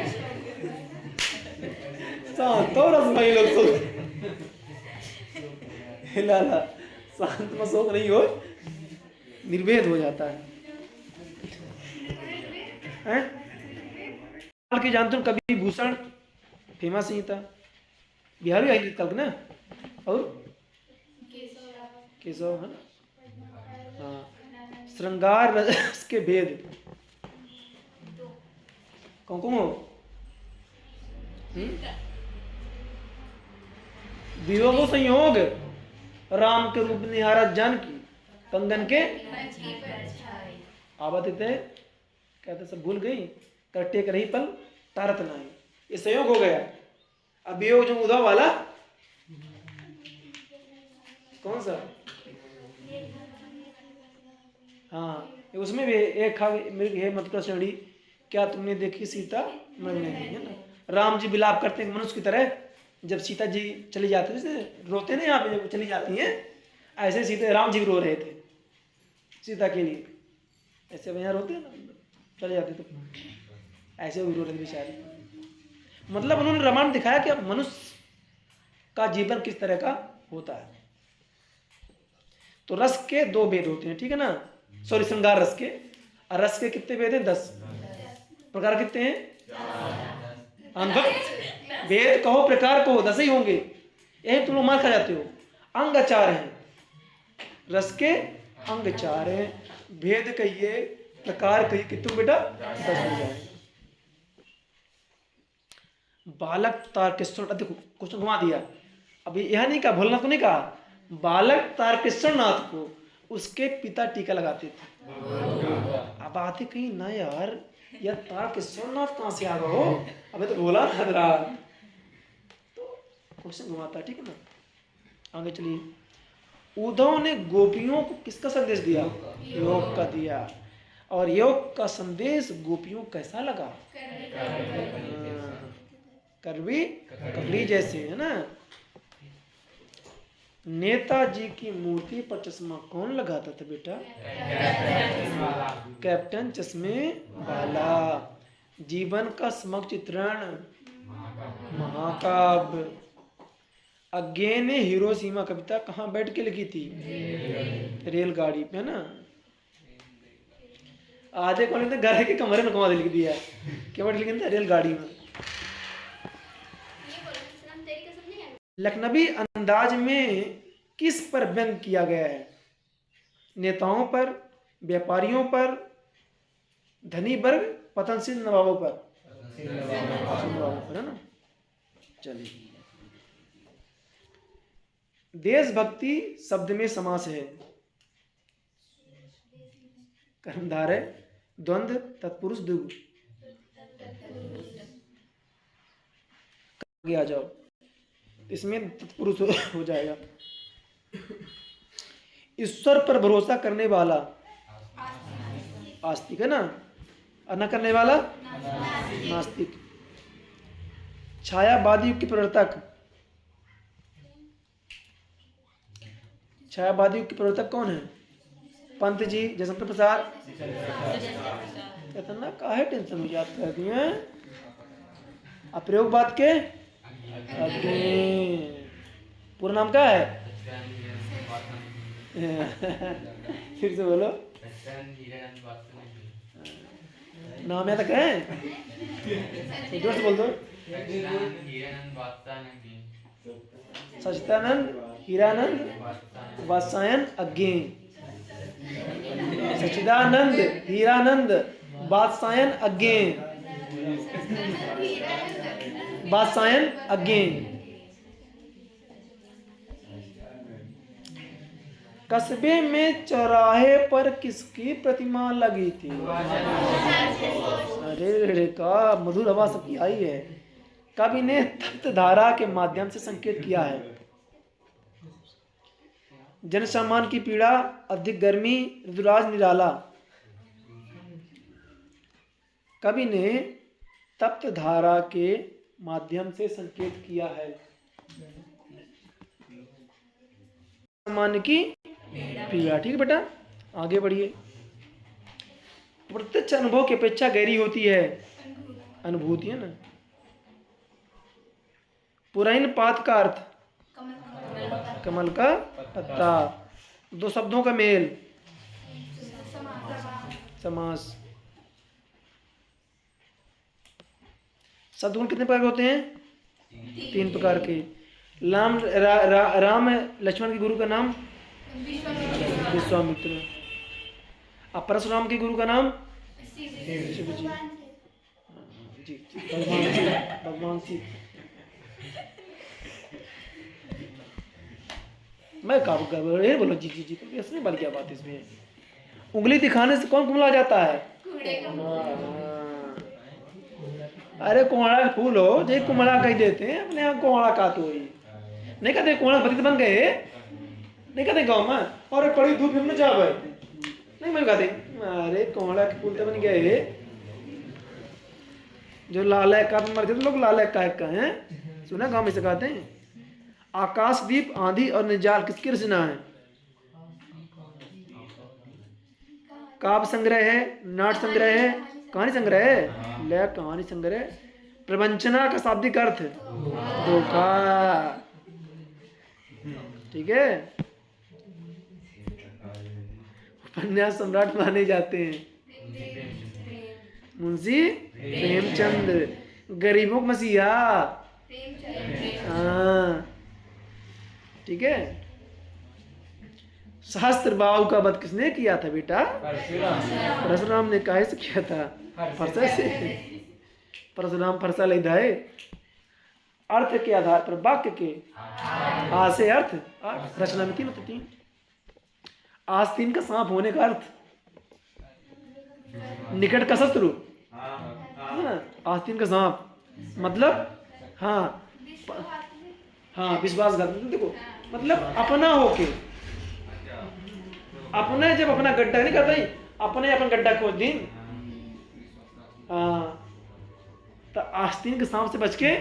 शांत और रसमयी लोग तो लाला, शांत में शौक नहीं हो, निर्वेद हो जाता है। की जानते हो कवि भूषण, फेमस ही था, बिहारी आई कल ना। और केशव है ना। हाँ, श्रृंगार रस के भेद कौन कौन हो? वियोग संयोग, राम के रूप निहारा जानकी, कंगन के आवत थे, कहते सब भूल गई, कर टेक रही पल तारत नहीं। ये संयोग हो गया। अब वियोग जो उदा वाला कौन सा? हाँ, उसमें भी एक मृग है मत श्रेणी, क्या तुमने देखी सीता मैंने नहीं, है ना। राम जी विलाप करते हैं मनुष्य की तरह, जब सीता जी चली जाती है, जैसे रोते ना यहाँ पे जब चली जाती हैं, ऐसे सीता राम जी रो रहे थे सीता के लिए, ऐसे यहाँ रोते हैं ना, चले जाते तो ऐसे भी रो रहे थे बेचारे। मतलब उन्होंने रामायण दिखाया कि अब मनुष्य का जीवन किस तरह का होता है। तो रस के 2 भेद होते हैं, ठीक है ना। सॉरी, श्रृंगार रस के। और रस के कितने भेद हैं? 10 प्रकार कितने हैं? अनुभव भेद कहो प्रकार कहो 10 ही होंगे, यही तुम लोग मार खा जाते हो। अंग 4 हैं, रस के अंग 4 हैं, भेद कहिए प्रकार कहिए कि तुम बेटा 10 हो जाए। बालक तारकेश्वर, देखो क्वेश्चन घुमा दिया। अभी यह नहीं कहा, भूलना तो नहीं कहा। बालक तारकेश्वर नाथ को उसके पिता टीका लगाते थे। अब आते कहीं ना यार, यह तार किशोरनाथ कहाँ से आ गए हो, अबे तो बोला था जरा, तो क्वेश्चन घुमाता है, ठीक है ना। आगे चलिए। उद्धव ने गोपियों को किसका संदेश दिया? योग का दिया। और योग का संदेश गोपियों कैसा लगा? करवी ककड़ी जैसे, है ना। नेताजी की मूर्ति पर चश्मा कौन लगाता था बेटा? कैप्टन चश्मे वाला। जीवन का समग्र चित्रण महाकाव्य। अज्ञे ने हिरोशिमा कविता कहाँ बैठ के लिखी थी? रेलगाड़ी पे, है ना। आधे को लिखते घर के कमरे में घुमा लिख दिया, क्या बैठ लिखा था? रेलगाड़ी में। लखनवी अंदाज में किस पर व्यंग किया गया है? नेताओं पर, व्यापारियों पर, धनी वर्ग, पतनशील नवाबों पर? नवाबों पर, है ना। चलिए। देशभक्ति शब्द में समास है। कर्मधारय, द्वंद्व, तत्पुरुष, द्विगु। आगे आ जाओ, इसमें तत्पुरुष हो जाएगा। ईश्वर पर भरोसा करने वाला आस्तिक, है ना, और न करने वाला नास्तिक। छायावादी युग के प्रवर्तक, छायावादी युग के प्रवर्तक कौन है? पंत जी, जयशंकर प्रसाद। इतना काहे टेंशन हो याद कर दिए? अप्रयोगवाद के पूरा नाम क्या है? फिर से बोलो, नाम है तक है, जोर से बोल दो। सच्चिदानंद हीरानंद वात्स्यायन अज्ञे। सच्चिदानंद हीरानंद वात्स्यायन अज्ञे। वात्स्यायन अज्ञे। कस्बे में चौराहे पर किसकी प्रतिमा लगी थी? अरे का मधुर हवा सबकी आई है। कवि ने तप्त धारा के माध्यम से संकेत किया है। जन सामान की पीड़ा, अधिक गर्मी, ऋतुराज निराला। कवि ने तप्त धारा के माध्यम से संकेत किया है। सामान्य की पीड़ा, ठीक है बेटा। आगे बढ़िए। प्रत्यक्ष अनुभव की अपेक्षा गहरी होती है अनुभूति, है ना। पुरैन पात का अर्थ कमल का पत्ता। दो शब्दों का मेल समास। शब्द गुण कितने प्रकार के होते हैं? 3 प्रकार के। राम लक्ष्मण के गुरु का नाम विश्वामित्र। अब परशुराम के गुरु का नाम शिव जी, भगवान शिव। मैं ये बोलो जी जी जी, तो इसमें वाली क्या बात है इसमें? उंगली दिखाने से कौन कुमला जाता है? अरे कोहड़ा का फूल हो जो कुमड़ा कह देते हैं, अपने यहाँ कोहड़ा का तो ही नहीं कहते। कोहड़ा पतित बन गए नहीं कहते गाँव में, और कड़ी धूप में जावे नहीं मैं कहते। अरे कोहड़ा के फूल तो बन गए जो लाल का मर जाते लोग, लाल का हैं, सुना गाँव में से कहते हैं। आकाशदीप, आंधी और निजाल किसकी रचना है? काव्य संग्रह है, नाट्य संग्रह है, कहानी संग्रह है? ले कहानी संग्रह। प्रवंचना का शाब्दिक अर्थ धोखा, ठीक है। उपन्यास सम्राट माने जाते हैं मुंशी प्रेमचंद। गरीबों का मसीहा, हाँ, ठीक है। सहस्त्र बाहु का वध किसने किया था बेटा? परशुराम ने। काहे से किया था? फरसा से। परशुराम फरसा ले धाए। अर्थ के आधार पर वाक्य के आ से अर्थ रचना में 3 होती। आस्तीन का सांप होने का अर्थ निकट का शत्रु है ना। आस्तीन का सांप मतलब हाँ हाँ विश्वासघात। देखो मतलब अपना होके, अपने जब अपना गड्ढा नहीं करता ही, अपने अपन गड्ढा खोद दी। हाँ तो आस्तीन के सांप से बच के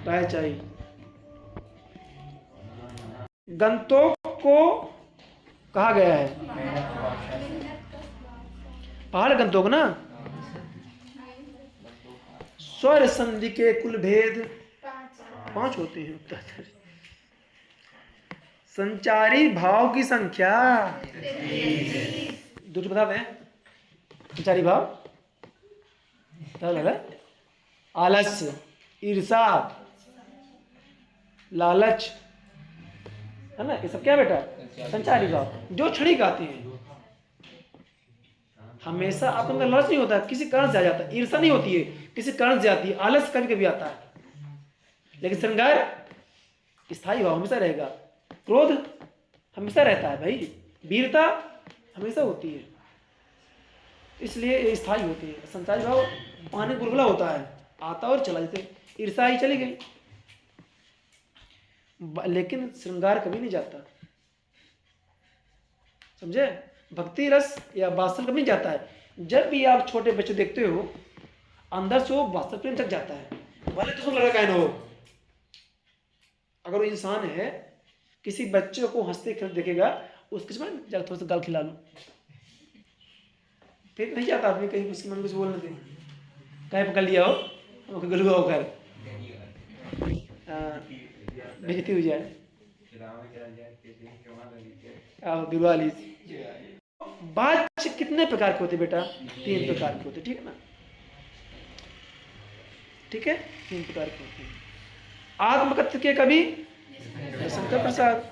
रह चाहिए। गंतोक को कहा गया है पहाड़ गंतोक ना। स्वर संधि के कुल भेद 5 होते हैं। उत्तर संचारी भाव की संख्या दूसरे बता दें। संचारी भाव क्या लगा? आलस्य, ईर्षा, लालच है ना, ये सब क्या बेटा संचारी भाव जो क्षणिक आते हैं। हमेशा आपके अंदर लालच नहीं होता, किसी कारण से आ जाता है। ईर्षा नहीं होती है, किसी कारण से आती है। आलस कभी कभी आता है, लेकिन श्रृंगार स्थायी भाव हमेशा रहेगा। क्रोध हमेशा रहता है भाई। वीरता हमेशा होती है, इसलिए ये स्थायी होती है। संचारी भाव पानी बुलबुला होता है, आता और चला। जैसे ईर्षा ही चली गई, लेकिन श्रृंगार कभी नहीं जाता। समझे? भक्ति रस या वात्सल कभी नहीं जाता है। जब भी आप छोटे बच्चे देखते हो, अंदर से वो वात्सल प्रेम तक जाता है, भले तो लड़का कहना हो। अगर वो इंसान है, किसी बच्चे को हंसते खेलते देखेगा, उसके समय जरा थोड़ा सा गाल खिला लो, फिर नहीं जाता आदमी कहीं, उसकी मन कुछ बोलने दे, कहीं पकड़ लिया हो गलुआ होकर बेइज्जती हो जाए। दिवाली बात कितने प्रकार के होते बेटा? 3 प्रकार के होते, ठीक है ना। ठीक है, 3 प्रकार के होते हैं। आत्मकथ्य के कवि शंकर प्रसाद।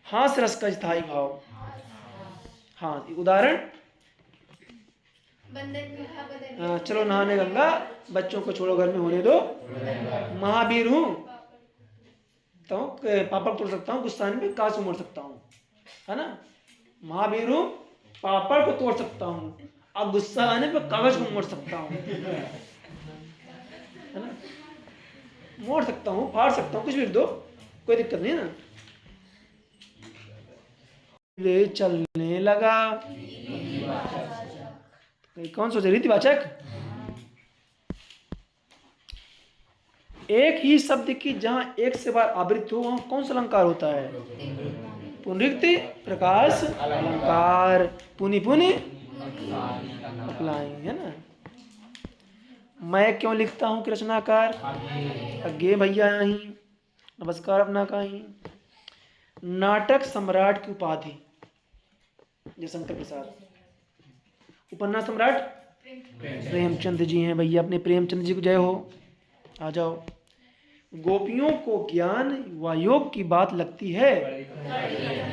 हास्य रस का स्थायी भाव। हाँ उदाहरण, चलो नहाने गंगा, बच्चों को छोड़ो घर में होने दो, महावीर हूँ तो पापड़ तोड़ सकता हूँ, गुस्सा आने पे कांच मोड़ सकता हूँ, है ना। महावीर हूँ, पापड़ को तोड़ सकता हूँ, अब गुस्सा आने पे कागज को मोड़ सकता हूँ, है ना। मोड़ सकता हूँ, फाड़ सकता हूँ, कुछ भी दो, कोई दिक्कत नहीं है ना। रे चलने लगा, कौन सोचे? रीतिवाचक। एक ही शब्द की जहां एक से बार आवृत्ति हो, वहां कौन सा अलंकार होता है? पुनरुक्ति, प्रकाश, अलंकार, पुनि पुनि अप्लाई, है ना। मैं क्यों लिखता हूं कि रचनाकार, अज्ञे भैया नहीं, नमस्कार अपना कहीं। नाटक सम्राट की उपाधि जयशंकर प्रसाद। उपन्यास सम्राट प्रेमचंद जी हैं भैया, अपने प्रेमचंद जी को जय हो। आ जाओ। गोपियों को ज्ञान व योग की बात लगती है,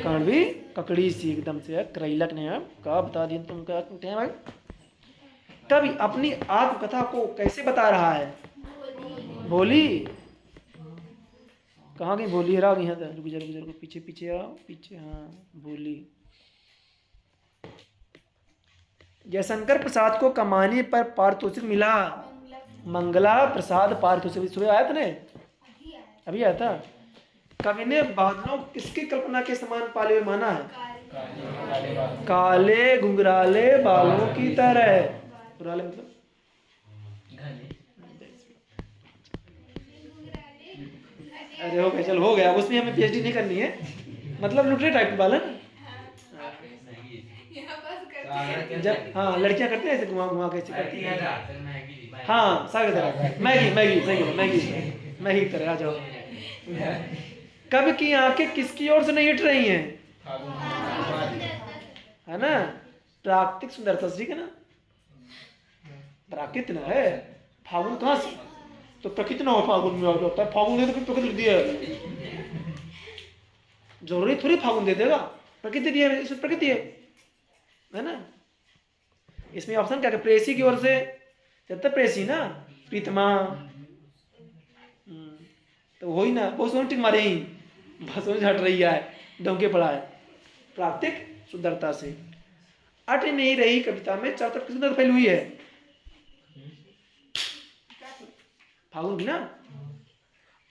कड़वी ककड़ी सी एकदम से। करैलक ने अब क्या बता दिया तुम, क्या भाई। तभी अपनी आत्मकथा को कैसे बता रहा है? बोली कहाँ गई? बोली रहा गई। रुक जा, पीछे पीछे आओ, पीछे। हाँ बोली। जयशंकर प्रसाद को कमाने पर पारितोषिक मिला, मंगला प्रसाद पारितोषिक। सुबह आया था ने, अभी आया था। कवि ने बादलों किसकी कल्पना के समान पाले हुए माना है? काले घुंघराले बालों की तरह। घुंघराले मतलब अरे हो गया, चल हो गया, उसमें हमें पीएचडी नहीं करनी है, मतलब लुटरे टाइप के बाल है। जब हाँ लड़कियां करते हैं ऐसे घुमा घुमा के, ऐसे करती हैं। हाँ सागर तरह मैगी, मैगी सही है, मैगी मैगी की तरह। आ जाओ। कब की आंखें किसकी ओर से नहीं हट रही हैं? है ना, प्राकृतिक सुंदरता। ठीक है ना, प्राकृत ना है। फागुन कहाँ से? तो प्रकृति ना हो, फागुन में होता है। फागुन दे तो फिर प्रकृति दिया है, जरूरी थोड़ी फागुन दे देगा। प्रकृति दिया है, इसमें प्रकृति है ना। इसमें ऑप्शन क्या है? प्रेसी की ओर से, जब तक प्रेसी ना प्रीतमा, तो वही ना, बहुत सोच मारे ही बस हट रही है, डोंके पड़ा है। प्राकृतिक सुंदरता से। अट नहीं रही कविता में चारों तरफ किसकी सुंदरता फैली हुई है? फागुन की ना।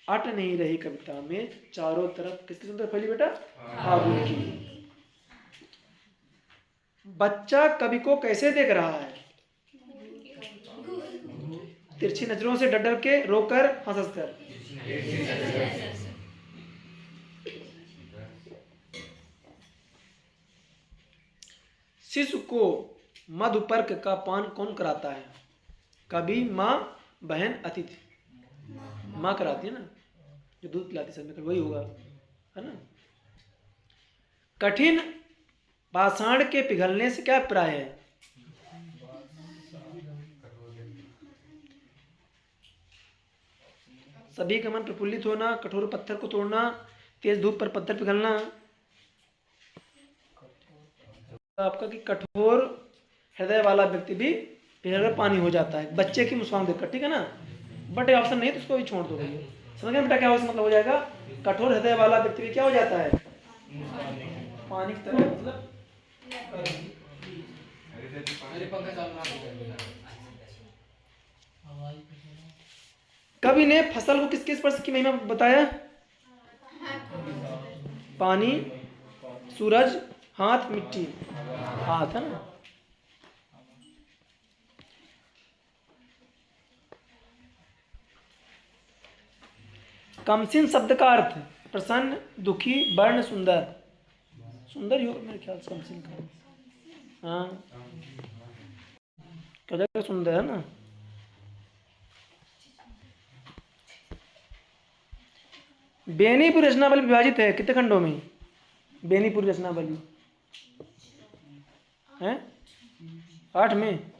अट नहीं रही कविता में चारों तरफ किसकी सुंदरता फैली बेटा? फागुन की। बच्चा कवि को कैसे देख रहा है? तिरछी नजरों से, डर डर के, रोकर, हंस हंस कर। शिशु को मधुपर्क का पान कौन कराता है? कभी, माँ, बहन, अतिथि। माँ कराती है ना, जो दूध पिलाती समय, वही होगा, है ना। कठिन पाषाण के पिघलने से क्या अभिप्राय है? सभी का मन प्रफुल्लित होना, कठोर पत्थर को तोड़ना, तेज धूप पर पत्थर पिघलना। आपका कि कठोर हृदय वाला व्यक्ति भी पिघलकर पानी हो जाता है, बच्चे की मुस्कान देखकर, ठीक है ना। बट ये ऑप्शन नहीं तो उसको भी छोड़ दो भैया। समझ गए बेटा क्या हो मतलब हो जाएगा? कठोर हृदय वाला व्यक्ति भी क्या हो जाता है? पानी की तरह, मतलब कवि ने फसल को किसके स्पर्श की महिमा बताया? पानी, सूरज, हाथ, मिट्टी। हाथ है ना। कमसिन शब्द का अर्थ प्रसन्न, दुखी, वर्ण, सुंदर। सुंदर ही हो मेरे ख्याल से कमसिन का। हाँ, क्या जगह सुंदर है ना। बेनीपुर रचनावली विभाजित है कितने खंडों में? बेनीपुर रचनावली है 8 में।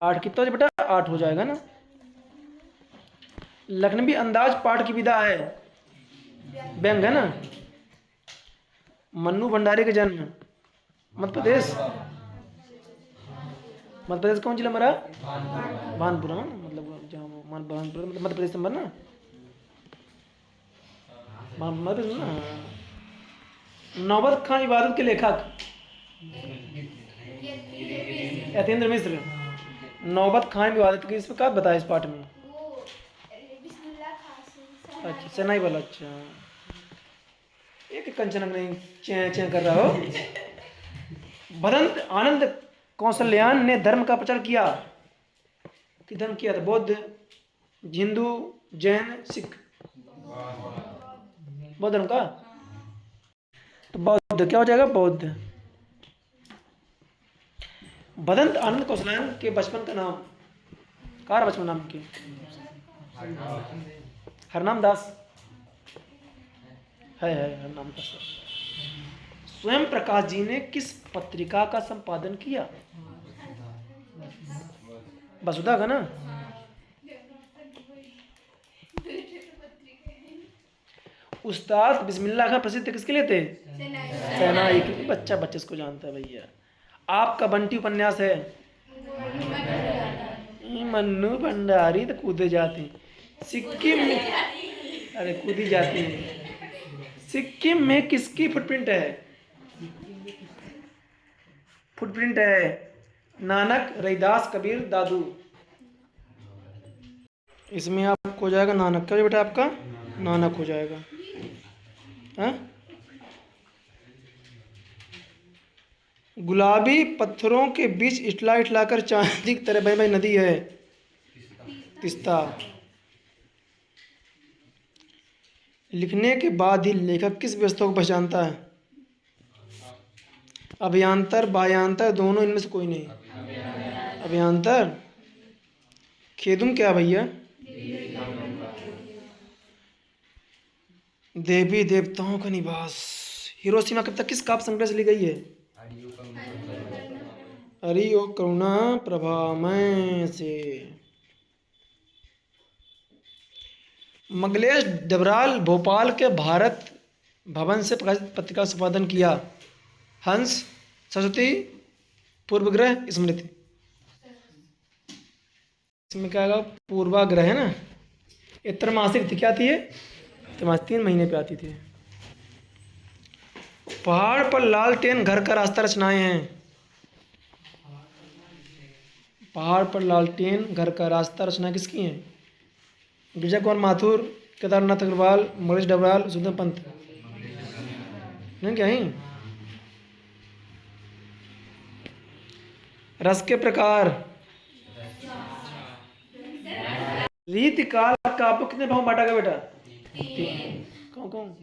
8 कितना बेटा? 8 हो जाएगा ना। लखनवी अंदाज पाठ की विधा है, व्यंग है ना। मन्नू भंडारी का जन्म मध्य प्रदेश। मध्य प्रदेश कौन जिला हमारा? भानपुरा ना, मतलब जहाँ भानपुरा मतलब मध्य प्रदेश नंबर ना, मध्य प्रदेश ना। नौबत खां इबादत के लेखक यतीन्द्र मिश्र। नौबत खां इबादत की इसमें क्या बताया इस पाठ में? अच्छा, चेन्नई वाला। अच्छा, एक कंचन नहीं चे कर रहा हो। भदंत आनंद कौशल्यान ने धर्म का प्रचार किया। कि धर्म किया था? बौद्ध, हिंदू, जैन, सिख। बौद्ध धर्म का। तो बौद्ध क्या हो जाएगा? बौद्ध। भदंत आनंद कौशल्यान के बचपन का नाम, कार बचपन नाम के? हरनाम दास है हरनाम दास। स्वयं प्रकाश जी ने किस पत्रिका का संपादन किया? वसुधा का ना। उस्ताद बिस्मिल्लाह खां प्रसिद्ध किसके लिए थे? शहनाई के। बच्चा बच्चे इसको जानता है भैया। आपका बंटी उपन्यास है। मन्नू भंडारी तो कूदे जाते हैं। सिक्किम में, अरे कूदी जाती है। सिक्किम में किसकी फुटप्रिंट है? फुटप्रिंट है नानक, रैदास, कबीर, दादू। इसमें आपको हो जाएगा नानक। क्या बेटा आपका? नानक हो जाएगा। हाँ? गुलाबी पत्थरों के बीच इठला इठला कर चांदी की तरह बह बही नदी है? तीस्ता। लिखने के बाद ही लेखक किस व्यवस्था को पहचानता है? अभियांतर, बाह्यांतर, दोनों, इनमें से कोई नहीं। अभियांतर। खेदुम क्या भैया? देवी देवताओं का निवास। हिरोशिमा कविता किस काव्य संग्रह से ली गई है? हरि ओ करुणा प्रभामय से। मंगलेश डबराल भोपाल के भारत भवन से प्रकाशित पत्रिका संपादन किया। हंस, सरस्वती, पूर्वग्रह, स्मृति। इसमें क्या आएगा? पूर्वाग्रह है ना। ये त्रैमासिक थी। क्या थी ये? त्रैमासिक 3 महीने पे आती थी। पहाड़ पर लालटेन घर का रास्ता रचनाएं हैं। पहाड़ पर लालटेन घर का रास्ता रचना किसकी है? गिरजा कुमार माथुर, केदारनाथ अग्रवाल, मनीष डबराल, सुंदर पंत। नहीं क्या ही? रस के प्रकार। रीतिकाल का आपको कितने भाग बांटा गया बेटा? कौन कौन?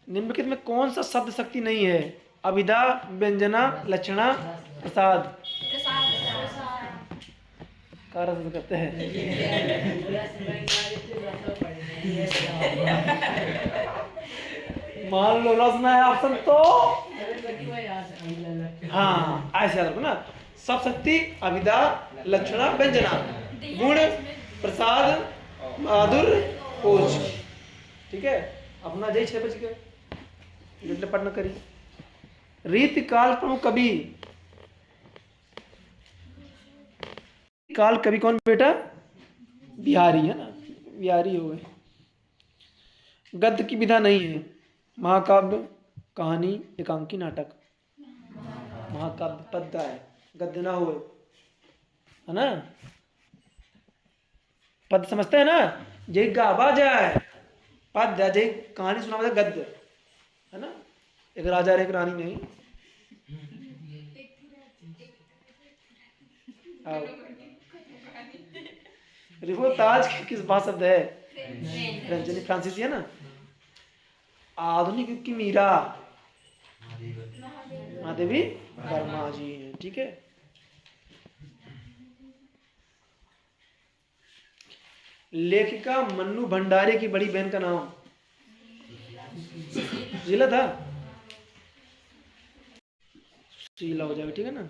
निम्नलिखित में कौन सा शब्द शक्ति नहीं है? अभिधा, व्यंजना, लक्षणा, प्रसाद। का रस करते हैं। मान लो रस में है ऑप्शन तो हाँ ऐसे याद रखो ना। सब शक्ति, अभिधा, लक्षणा, व्यंजना, गुण, प्रसाद, माधुर, ओज। ठीक है, अपना जय 6 बज गए जितने पढ़ना करी। रीति काल प्रमुख कवि। काल कवि कौन बेटा? बिहारी है ना, बिहारी हो गए। गद्य की विधा नहीं है। महाकाव्य, कहानी, एकांकी, नाटक। महाकाव्य पद्य है, गद्य ना हो, है ना। पद्य समझते हैं ना, जय गावा जाए पद्य, जय कहानी सुना जाए गद्य, है ना। एक राजा एक रानी नहीं। रिपोर्टाज किस भाषा शब्द है? फ्रेंच, फ्रांसीसी है ना। आधुनिक युग की मीरा महादेवी वर्मा जी हैं। ठीक है, लेखिका मन्नू भंडारी की बड़ी बहन का नाम सुशीला था। सुशीला हो जाएगा, ठीक है ना,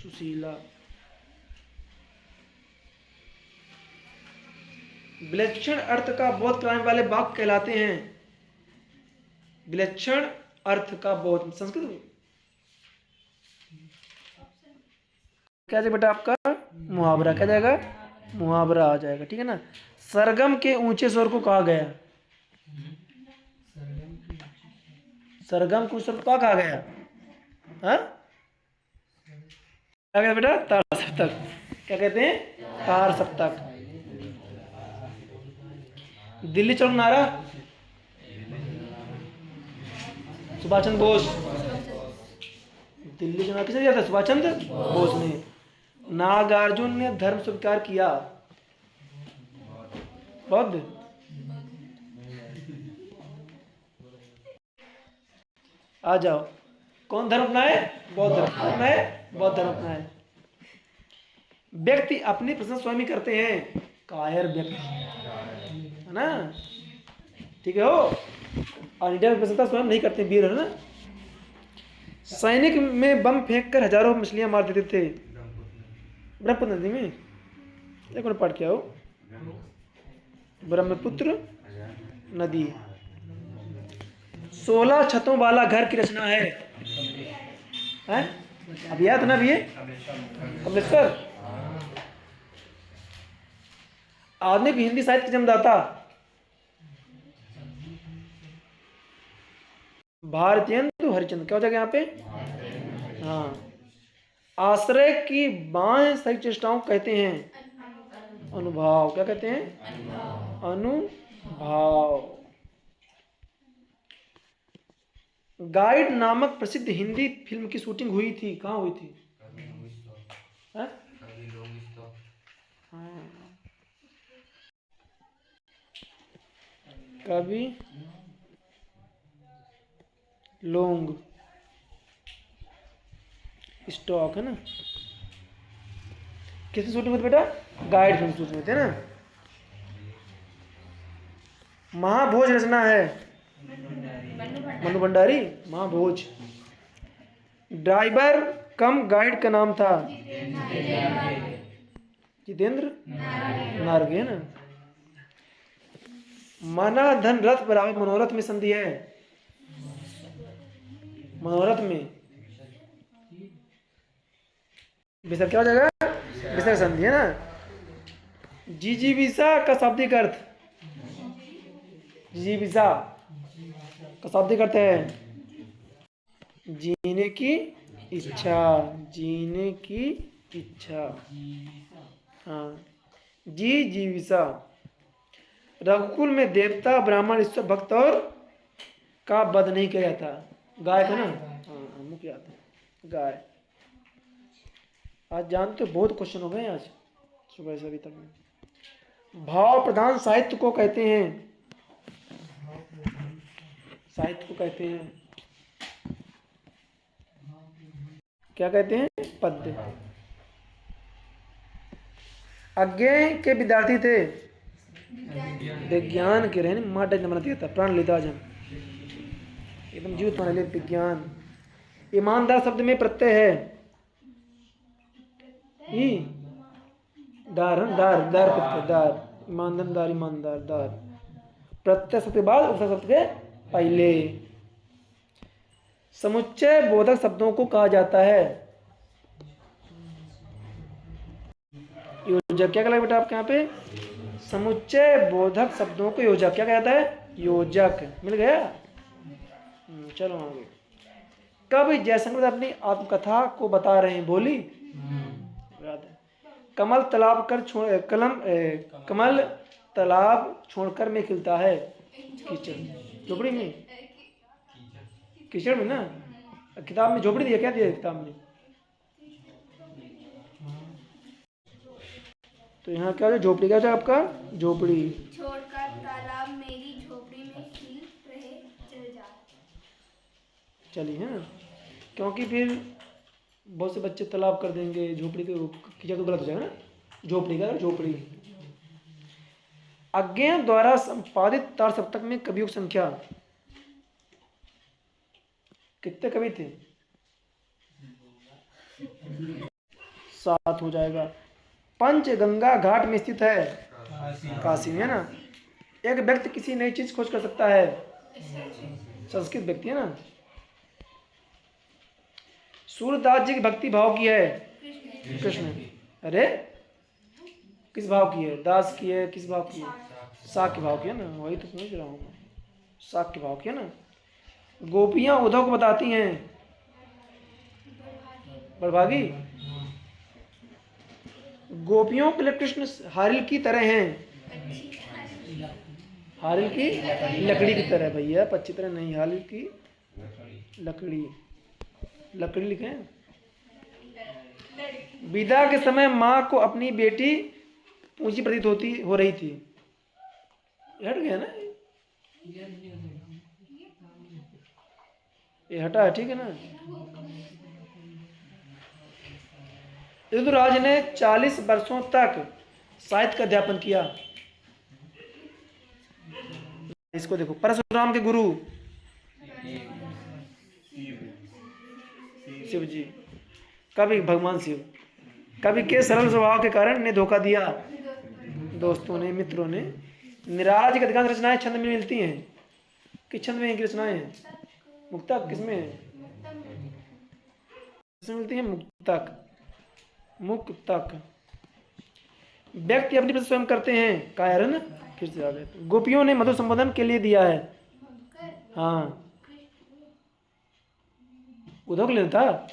सुशीला। विलक्षण अर्थ का बोध कराने वाले वाक्य कहलाते हैं। विलक्षण अर्थ का बोध, संस्कृत क्या जाएगा बेटा आपका? मुहावरा। क्या जाएगा? मुहावरा आ जाएगा, ठीक है ना। सरगम के ऊंचे स्वर को कहा गया। सरगम को स्वर क्या कहा गया? हाँ क्या कहते बेटा? तार सप्तक। क्या कहते हैं? तार सप्तक। दिल्ली चलो नारा, सुभाष चंद्र बोस। दिल्ली चुनाव किसने दिया था? सुभाष चंद्र बोस ने। नागार्जुन ने धर्म स्वीकार किया। बौद्ध। आ जाओ, कौन धर्म अपनाए? बौद्ध धर्म अपनाए, बौद्ध धर्म अपनाए। व्यक्ति अपनी प्रशंसा स्वयं ही करते हैं। कायर व्यक्ति, है ना, ठीक है हो। और इंडिया में प्रशंसा स्वयं नहीं करते, वीर है ना। सैनिक में बम फेंककर हजारों मछलियां मार देते थे। ब्रह्मपुत्र नदी में, एक बार पढ़ के आओ। ब्रह्मपुत्र नदी। 16 छतों वाला घर की रचना है। अब याद ना भी है? अम्बेडकर। आधुनिक हिंदी साहित्य के जन्मदाता भारतेंदु हरिश्चंद्र। क्या हो जाएगा यहाँ पे? हाँ। आश्रय की बाह्य साहित्य चेष्टाओं कहते हैं अनुभाव। क्या कहते हैं? अनुभाव। गाइड नामक प्रसिद्ध हिंदी फिल्म की शूटिंग हुई थी, कहाँ हुई थी? हाँ? कवि लोंग स्टॉक, है ना। किसकी शूटिंग होती बेटा? गाइड फिल्म शूटिंग होती है ना। महाभोज रचना है मनु भंडारी। महाभोज। ड्राइवर कम गाइड का नाम था जितेंद्र नार्गे, है ना। मना धन रथ बराबर मनोरथ में संधि है। मनोरथ में विसर्ग क्या हो जाएगा? विसर्ग संधि, है ना। जिजीविषा का शाब्दिक अर्थ? जिजीविषा का शाब्दिक करते हैं जीने की इच्छा, जीने की इच्छा। हाँ, जिजीविषा। रघुकुल में देवता ब्राह्मण ईश्वर भक्त और का वध नहीं किया जाता। गाय का ना, हाँ मुख्य आता है गाय। आज जानते हो बहुत क्वेश्चन हो गए आज सुबह से अभी तक में। भाव प्रधान साहित्य को कहते हैं, साहित्य को कहते हैं क्या कहते हैं? पद्य। अज्ञेय के विद्यार्थी थे, विज्ञान के रहे माटा बना दिया था प्राण लेता जन एकदम जीवित बना लिया विज्ञान। ईमानदार शब्द में प्रत्यय है ई दार, दार दार प्रत्यय, दार ईमानदार, दार ईमानदार, दार प्रत्यय शब्द के बाद उपसर्ग शब्द के पहले। समुच्चय बोधक शब्दों को कहा जाता है योजक। क्या कहलाएगा बेटा आपके यहाँ पे? समुच्चय बोधक शब्दों को योजक क्या कहता है? योजक। मिल गया? चलो आगे। कब जयशंकर अपनी आत्मकथा को बता रहे हैं? बोली याद है। कमल तालाब कर छोड़ कमल तालाब छोड़कर में खिलता है कीचड़, झोपड़ी में, कीचड़ में ना। किताब में झोपड़ी दिया, क्या दिया किताब में? तो यहाँ क्या है? झोपड़ी। क्या है आपका? झोपड़ी। छोड़कर तालाब मेरी झोपड़ी में खिल रहे चल जा। चलिए है ना, क्योंकि फिर बहुत से बच्चे तालाब कर देंगे झोपड़ी के, कीचड़ तो गलत हो जाएगा ना। झोपड़ी का झोपड़ी। अज्ञेय द्वारा संपादित तार सप्तक में कवियों की संख्या कितने कवि थे? 7 हो जाएगा। पंचगंगा घाट में स्थित है काशी में, है ना। एक व्यक्ति किसी नई चीज खोज कर सकता है, संस्कृत व्यक्ति है ना। सूरदास जी की भक्ति भाव की है कृष्ण। अरे किस भाव की है? दास की है, किस भाव की है? साख के भाव की है ना, वही तो पूछ रहा हूँ, साख के भाव की है ना। गोपियां उद्धव को बताती हैं बड़भागी, गोपियों के लिए कृष्ण हारिल की तरह हैं। हारिल की लकड़ी की तरह भैया, पच्ची तरह नहीं, हारिल की लकड़ी, लकड़ी लिखे हैं। विदा के समय माँ को अपनी बेटी ऊंची प्रतीत हो रही थी। हट गया ना, ये हटा है, ठीक है ना। ऋतुराज ने 40 वर्षों तक साहित्य का अध्यापन किया। इसको देखो, परशुराम के गुरु शिव जी, कभी भगवान शिव, कभी के सरल स्वभाव के कारण ने धोखा दिया। दोस्तों ने, मित्रों ने। निराला जी की अधिकांश रचनाएं छंद में मिलती हैं। किस छंद में इनकी रचनाएं हैं? मुक्तक। किसमें है? किसमें मिलती है? मुक्तक। मुक्तक। व्यक्ति अपनी प्रशंसा स्वयं करते हैं, कायरन। फिर से आ गए। गोपियों ने मधुर संबोधन के लिए दिया है। हाँ, उद्धव के लिए था।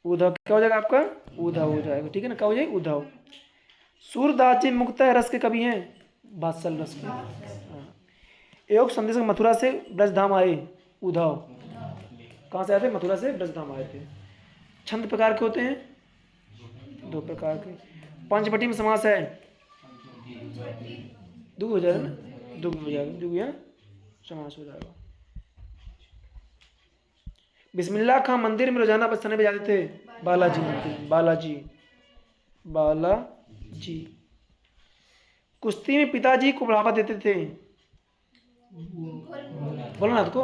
उद्धव क्या हो जाएगा आपका? उद्धव हो जाएगा, ठीक है ना। क्या हो जाएगा? उद्धव। सूरदास जी मुक्त रस के कवि हैं, वात्सल रस के। हाँ। योग संदेश मथुरा से ब्रजधाम आए। उद्धव कहाँ से आए थे? मथुरा से ब्रजधाम आए थे। छंद प्रकार के होते हैं? 2 प्रकार के। पंचवटी में समास है, दुग हो जाएगा ना, दुग हो जाएगा, दुग या समास हो जाएगा। बिस्मिल्लाह खां मंदिर में रोजाना बचने बजाते थे। बालाजी मंदिर, बालाजी, बालाजी। कुश्ती में पिताजी को बढ़ावा देते थे। भोलानाथ को,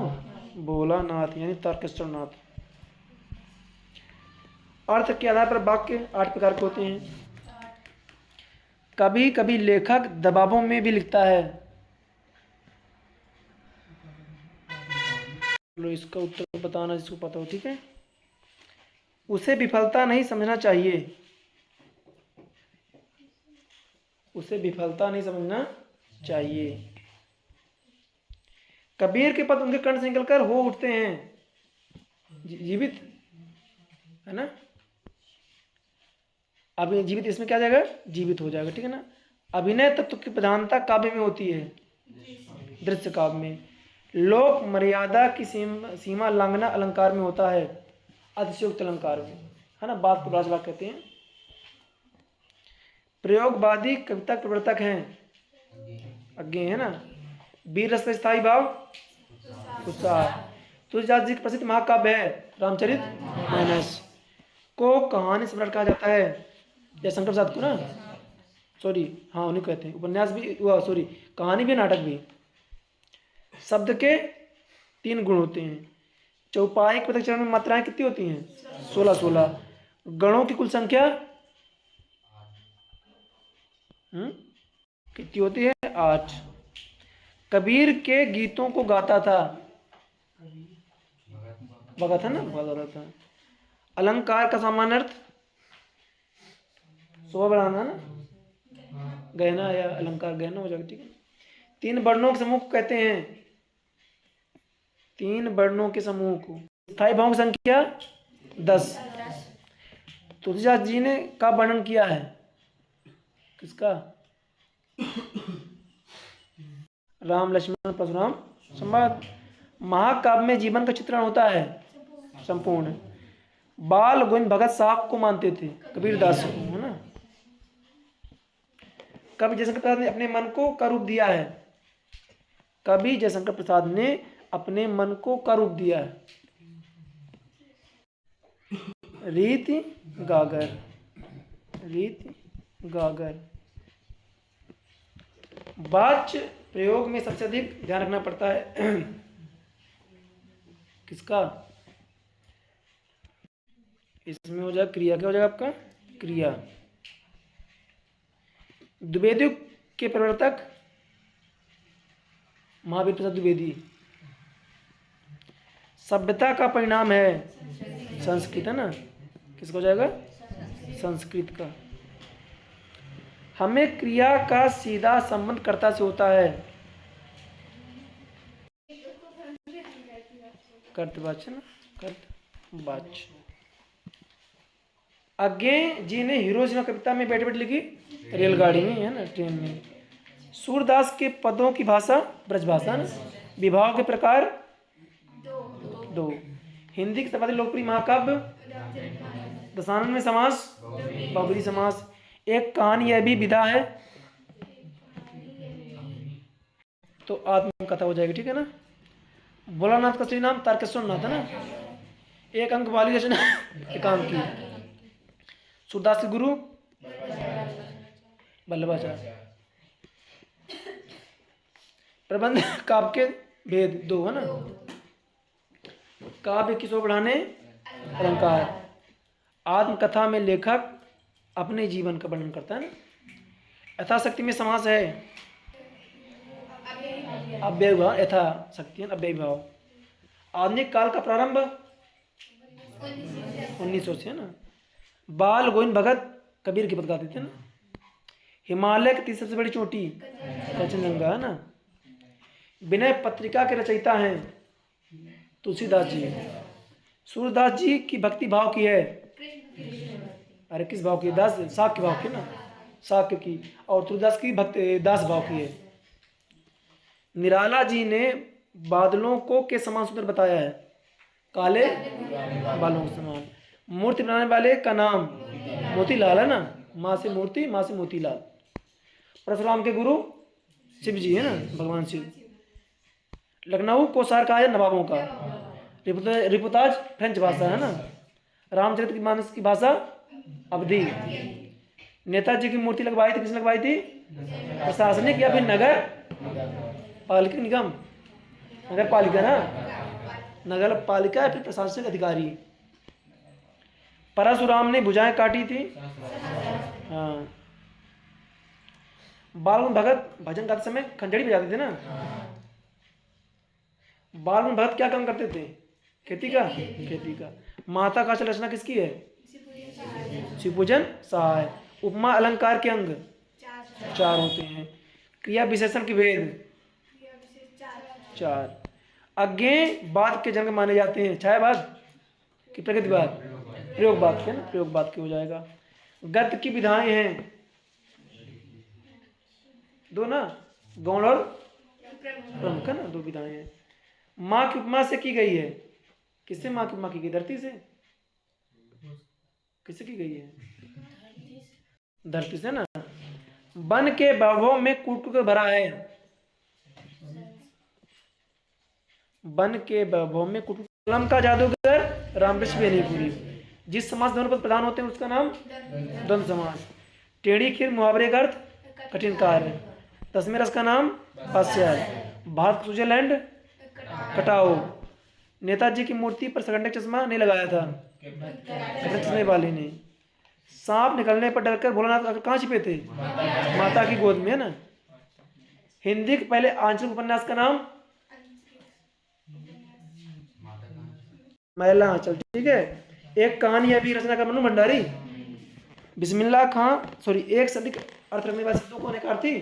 भोलानाथ यानी तारकेश्वर नाथ। अर्थ के आधार पर वाक्य 8 प्रकार के होते हैं। कभी कभी लेखक दबावों में भी लिखता है। लो इसका उत्तर बताना जिसको पता हो, ठीक है। उसे विफलता नहीं समझना चाहिए, उसे विफलता नहीं समझना चाहिए। कबीर के पद उनके कंठ से निकलकर हो उठते हैं जीवित, है ना। अब ये जीवित इसमें क्या जाएगा, जीवित हो जाएगा, ठीक है ना। अभिनय तत्व की प्रधानता काव्य में होती है, दृश्य काव्य में। लोक मर्यादा की सीमा लांघना अलंकार में होता है, अतिशयोक्त अलंकार में, है ना। बात को राजवाक कहते हैं। प्रयोगवादी कविता के प्रवर्तक हैं, अज्ञे, है ना। वीर रस का स्थायी भाव उत्साह। तुलसीदास जी का प्रसिद्ध महाकाव्य है रामचरित मानस को कहानी सम्राट कहा जाता है, या शंकर प्रसाद को ना, सॉरी, हाँ उन्हीं कहते हैं। उपन्यास भी, सॉरी, कहानी भी, नाटक भी। शब्द के 3 गुण होते हैं। चौपाई पृथक चरण में मात्राएं कितनी होती हैं, 16 गणों की कुल संख्या कितनी होती है, 8। कबीर के गीतों को गाता था, बगा था ना, बगा था। अलंकार का सामान्य अर्थ शोभा बढ़ाना ना, गहना, या अलंकार गहना हो जाएगा, ठीक है। 3 वर्णों के समूह को कहते हैं, 3 वर्णों के समूह को। स्थायी भावों की संख्या 10। तुलसीदास जी ने का वर्णन किया है, किसका, राम लक्ष्मण परशुराम संवाद। महाकाव्य में जीवन का चित्रण होता है संपूर्ण। बाल गोविंद भगत साहब को मानते थे, कबीर दास को, है ना। कवि जयशंकर प्रसाद ने अपने मन को का रूप दिया है, कवि जयशंकर प्रसाद ने अपने मन को का रूप दिया है। रीति गागर, रीति गागर। वाच्य प्रयोग में सबसे अधिक ध्यान रखना पड़ता है, किसका, इसमें हो जाएगा क्रिया, क्या हो जाएगा आपका, क्रिया। द्विवेदी के प्रवर्तक महावीर प्रसाद द्विवेदी। सभ्यता का परिणाम है संस्कृत, है ना, किसका हो जाएगा, संस्कृत का। हमें क्रिया का सीधा संबंध कर्ता से होता है, कर्तवाच्य ना, कर्तवाच्य। अज्ञे जी ने हिरोशिमा कविता में बैठे बैठे लिखी, रेलगाड़ी में, है ना, ट्रेन में। सूरदास के पदों की भाषा ब्रजभाषा ना। विभाव के प्रकार 2। हिंदी के सर्वाधिक लोकप्रिय महाकाव्य दशानन में समास, बहुब्रीहि समास। एक कहानी यह भी विधा है, तो आत्मकथा हो जाएगी, ठीक है ना। भोलानाथ का श्री नाम तारकेश्वर नाथ, है ना। एक अंक वाली रचना एकांकी। सूरदास के गुरु वल्लभाचार्य। प्रबंध काव्य के भेद 2, है ना। काव्य की शोभा बढ़ाने अलंकार। आत्मकथा में लेखक अपने जीवन का वर्णन करता है ना। यथाशक्ति में समास है, अव्यय भाव, यथाशक्ति अव्यय भाव। आधुनिक काल का प्रारंभ 1900 से, है ना। बाल गोविंद भगत कबीर की पद गाते थे ना। हिमालय की तीसरी सबसे बड़ी चोटी कंचनजंगा, है ना। विनय पत्रिका के रचयिता हैं तुलसीदास जी। सूरदास जी की भक्ति भाव की है, अरे किस भाव की, दास, साक्य भाव की ना, साक्य की। और तुलसीदास की भक्ति दास भाव की है। निराला जी ने बादलों को के समान सुंदर बताया है, काले बालों के समान। मूर्ति बनाने वाले का नाम मोतीलाल, है ना। माँ से मूर्ति, माँ से मोतीलाल। परशुराम के गुरु शिव जी, है ना, भगवान शिव। लखनऊ को शहर कहा है नवाबों का। रिपुताज फ्रेंच भाषा, है ना। रामचरित मानस की भाषा अवधी। नेताजी की मूर्ति लगवाई थी, किसने लगवाई थी, प्रशासनिक या फिर नगर पालिका निगम, नगर पालिका ना, नगर पालिका या फिर प्रशासनिक अधिकारी। परशुराम ने भुजाएं काटी थी, हाँ। बाल भगत भजन गाते समय खंजड़ी बजाते थे ना। बाल भगत क्या काम करते थे, खेती का, खेती का। माता का चल रचना किसकी है, शिवपूजन सहाय। उपमा अलंकार के अंग 4 होते हैं। क्रिया विशेषण के भेद क्रिया विशेष चार। 4। अज्ञे बाद के जन्म माने जाते हैं, छायावाद कि प्रगतिवाद, प्रयोगवाद के ना, प्रयोगवाद के हो जाएगा। गद्य की विधाएं हैं 2 ना, गौण और प्रमुख है ना, 2 विधाएं हैं। माँ की उपमा से की गई है, किससे माँ की उपमा की गई? धरती से। किससे की गई है? धरती से ना। वन के वैभव में कूट के भरा है, वन के वैभव में कूट। कलम का जादूगर रामकृष्ण बेनीपुरी। जिस समास दोनों पद प्रधान होते हैं उसका नाम द्वंद्व समास। टेढ़ी खीर मुहावरे का अर्थ कठिन कार्य। 10वें रस का नाम हास्य। भारत स्विट्जरलैंड कटाओ। नेताजी की मूर्ति पर सकंडक चश्मा नहीं लगाया था, चश्मे वाले ने। सांप निकलने पर डरकर भोलानाथ कहाँ छिपे थे? माता की गोद में, है ना। हिंदी के पहले आंचलिक उपन्यास का नाम महिला आंचल, ठीक है। एक कहानी है भी रचना का मनु भंडारी। बिस्मिल्लाह खां, सॉरी, एक सदिक अर्थ रखने वाले शब्दों को अनेकार थी।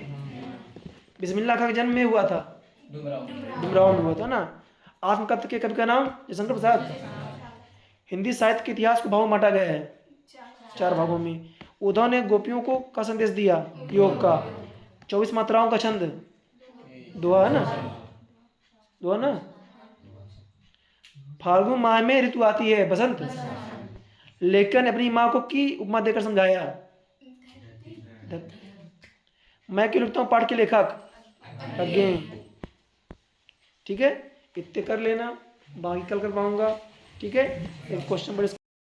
बिस्मिल्लाह खां का जन्म में हुआ था, डुमराव में हुआ था ना। आत्मकथ्य के कवि का नाम जयशंकर प्रसाद। हिंदी साहित्य के इतिहास को भागों में बांटा गया है, 4 भागों में। उद्धव ने गोपियों को का संदेश दिया, योग का। 24 मात्राओं का छंद दोहा है ना, दोहा ना। फाल्गुन माह में ऋतु आती है बसंत। लेखक ने अपनी माँ को की उपमा देकर समझाया। मैं क्यों लिखता हूँ पाठ के लेखक अज्ञे, ठीक है। इतने कर लेना, बाकी कल कर पाऊंगा, ठीक है। एक क्वेश्चन बड़े